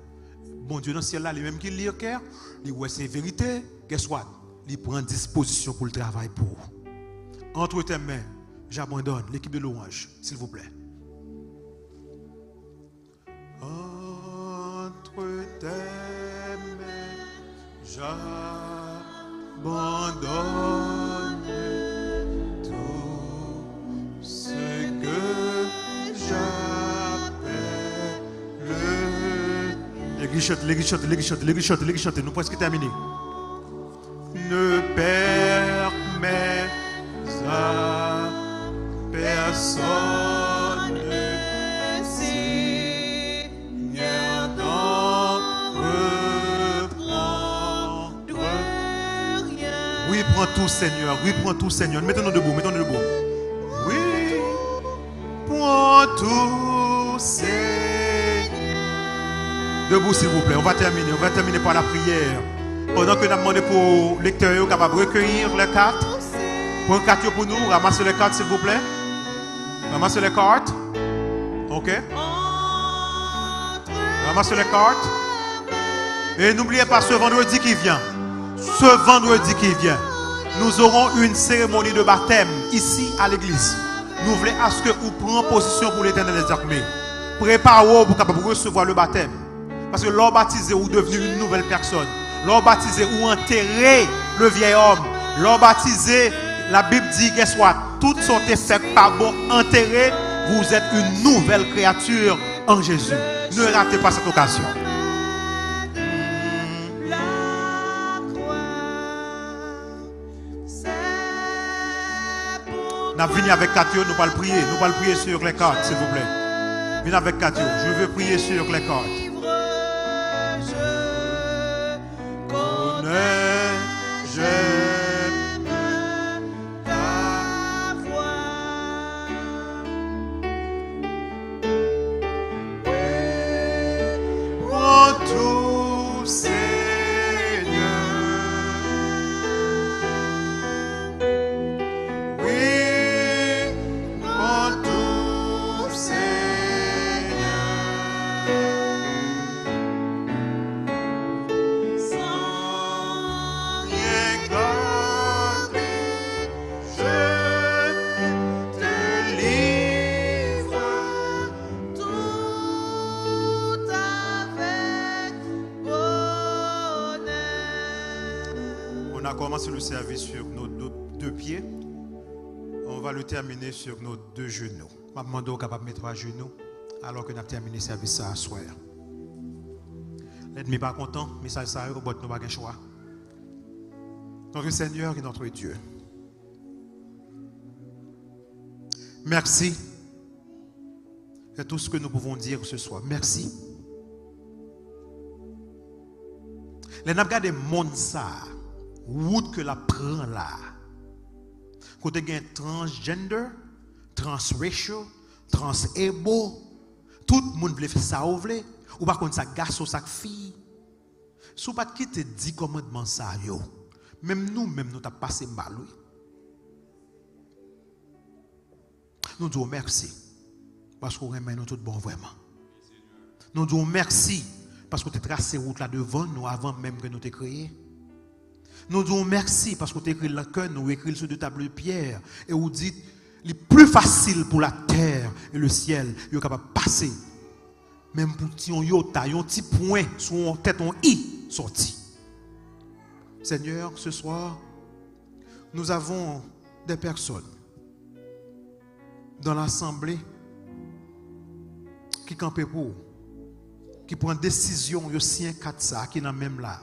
Bon Dieu dans le ciel là, les mêmes qui lit au cœur, il voit ses vérités, guess what? Il prend disposition pour le travail pour. Entre tes mains, j'abandonne l'équipe de louange, s'il vous plaît. Entre tes mains, j'abandonne tout ce que j'appelle. L'église chante, nous presque terminé. Ne permets à personne, Seigneur, d'en reprendre rien. Oui, prends tout, Seigneur. Oui, prends tout, Seigneur. Mettons-nous debout, Oui, prends tout, Seigneur. Debout s'il vous plaît, on va terminer par la prière. Pendant que nous demandons pour les lecteurs capables de recueillir les cartes. Pour une carte pour nous, ramassez les cartes s'il vous plaît. Ramassez les cartes. Ok. Ramassez les cartes. Et n'oubliez pas ce vendredi qui vient. Nous aurons une cérémonie de baptême ici à l'église. Nous voulons à ce que vous preniez position pour l'Éternel des armées. Préparez-vous pour capable recevoir le baptême. Parce que l'on baptisé ou devenu une nouvelle personne. L'on baptisé ou enterré le vieil homme. L'on baptisé, la Bible dit, guess what? Toutes sont faites par bon enterré. Vous êtes une nouvelle créature en Jésus. Ne ratez pas cette occasion. Nous venons avec Catio, nous allons prier. Nous allons prier sur les cartes, s'il vous plaît. Venez avec Catio. Je veux prier sur les cartes. J'aime ta voix. Prends tout, Seigneur. Oui, prends tout, Seigneur. va commencer le service sur nos deux pieds. On va le terminer sur nos deux genoux. Je vais demander au capable de mettre à genoux alors que nous avons terminé le service à soir. L'ennemi n'est pas content, mais ça, nous n'avons pas de choix. Notre Seigneur et notre Dieu. Merci. C'est tout ce que nous pouvons dire ce soir. Merci. Les n'a regardé monde ça, route que la prend là. Côté gain transgender, transracial, transable, tout le monde veut faire ça ou veut, ou par contre ça garçon ça fille. Si pas qui te dit commandement ça yo, même nous t'a passé mal oui. Nous disons merci parce qu'on remet nous tout bon vraiment. Nous disons merci parce que tu as tracé route là devant nous avant même que nous t'ai créé. Nous disons merci parce que tu as écrit le cœur, nous écrit sur deux tables de pierre et vous dites le plus facile pour la terre et le ciel, il est capable de passer. Même pour un yota, un petit point sur la tête, un i sorti. Seigneur, ce soir, nous avons des personnes dans l'assemblée qui campent pour, qui prennent décision, yo sien quatre ça, qui est même là.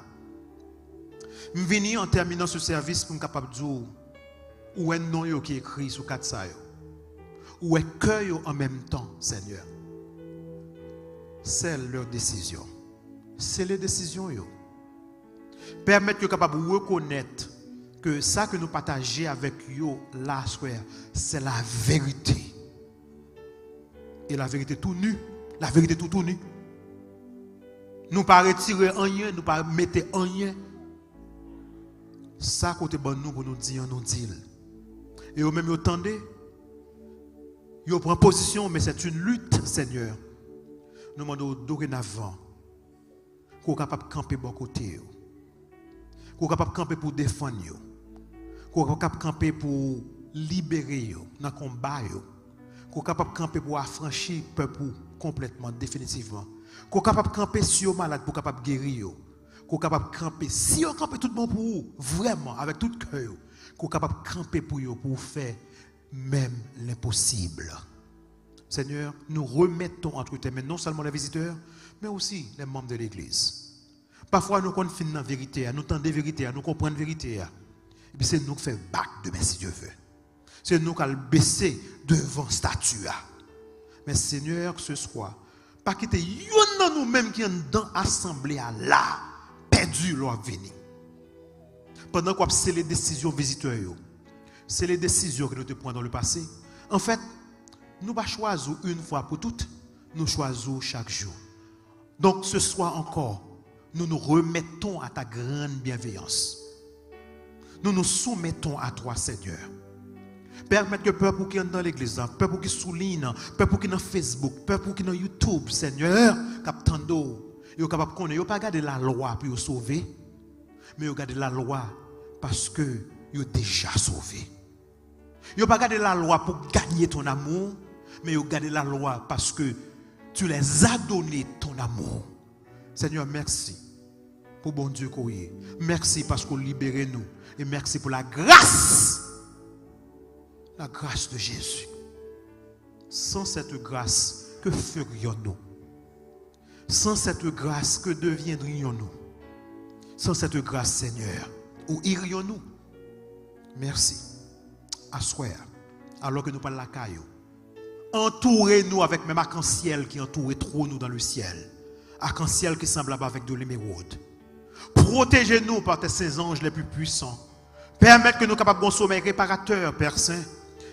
Je viens en terminant ce service pour me capable de dire où est le nom qui est écrit sur quatre ça, où est cœur en même temps, Seigneur. C'est leur décision. C'est les décisions. Permettre que capable de reconnaître que ça que nous partageons avec eux, là, c'est la vérité. Et la vérité tout nue. La vérité tout nue. Nous pas retirer rien, nous pas mettre rien. Ça côté bon nous pour nous dire, nous dire. Et au même vous entendez, vous prenez position, mais c'est une lutte, Seigneur. Nous demandons dorénavant qu'on soit capable de camper de bon côté, qu'on soit capable de camper pour défendre, qu'on soit capable de camper pour libérer dans le combat, qu'on soit capable de camper pour affranchir le peuple complètement, définitivement, qu'on soit capable de camper si vous êtes malade pour capable de guérir, qu'on soit capable de camper si vous campez tout le monde pour vous, vraiment, avec tout le cœur, qu'on soit capable de camper pour vous, pour faire même l'impossible. Seigneur, nous remettons entre tes mains non seulement les visiteurs, mais aussi les membres de l'Église. Parfois, nous connaissons la vérité, nous entendons la vérité, nous comprenons la vérité. Et puis c'est nous qui faisons bac demain si Dieu veut. C'est nous qui allons baisser devant la statue. Mais Seigneur, ce soir, pas quitter yon nous-mêmes qui sont dans l'assemblée là, perdu leur venir. Pendant qu'on c'est les décisions visiteurs, c'est les décisions que nous te prenons dans le passé. En fait, nous ne choisissons pas une fois pour toutes, nous choisissons chaque jour. Donc ce soir encore, nous nous remettons à ta grande bienveillance. Nous nous soumettons à toi, Seigneur. Permettre que le peuple qui est dans l'église, le peuple qui souligne, le peuple qui est dans Facebook, le peuple qui est dans YouTube, Seigneur, captando, ils sont capables de connaître, ils n'ont pas gardé la loi pour les sauver, mais ils ont gardé la loi parce que ils ont déjà sauvé. Ils n'ont pas gardé la loi pour gagner ton amour, mais ils ont gardé la loi parce que tu les as donné ton amour. Seigneur, merci pour bon Dieu qu'on y est. Merci parce qu'on libère nous. Et merci pour la grâce. La grâce de Jésus. Sans cette grâce, que ferions-nous? Sans cette grâce, que deviendrions-nous? Sans cette grâce, Seigneur, où irions-nous? Merci. Assoir, alors que nous parlons de la caillou. Entourez-nous avec même arc-en-ciel qui entoure trop nous dans le ciel. Arc-en-ciel qui semble avec de l'émeraude. Protégez-nous par tes saints anges les plus puissants. Permettre que nous soyons capables de sommeil réparateur, Père Saint.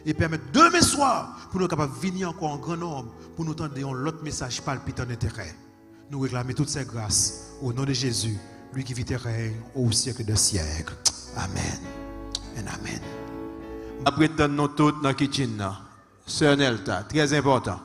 Et permettre demain soir pour nous capables de venir encore en grand nombre pour nous tendre l'autre message palpitant d'intérêt. Nous réclamons toutes ces grâces au nom de Jésus, lui qui vit et règne au siècle des siècles. Amen. Et amen. Après nous tous dans la kitchen, Sœur Nelta, très important.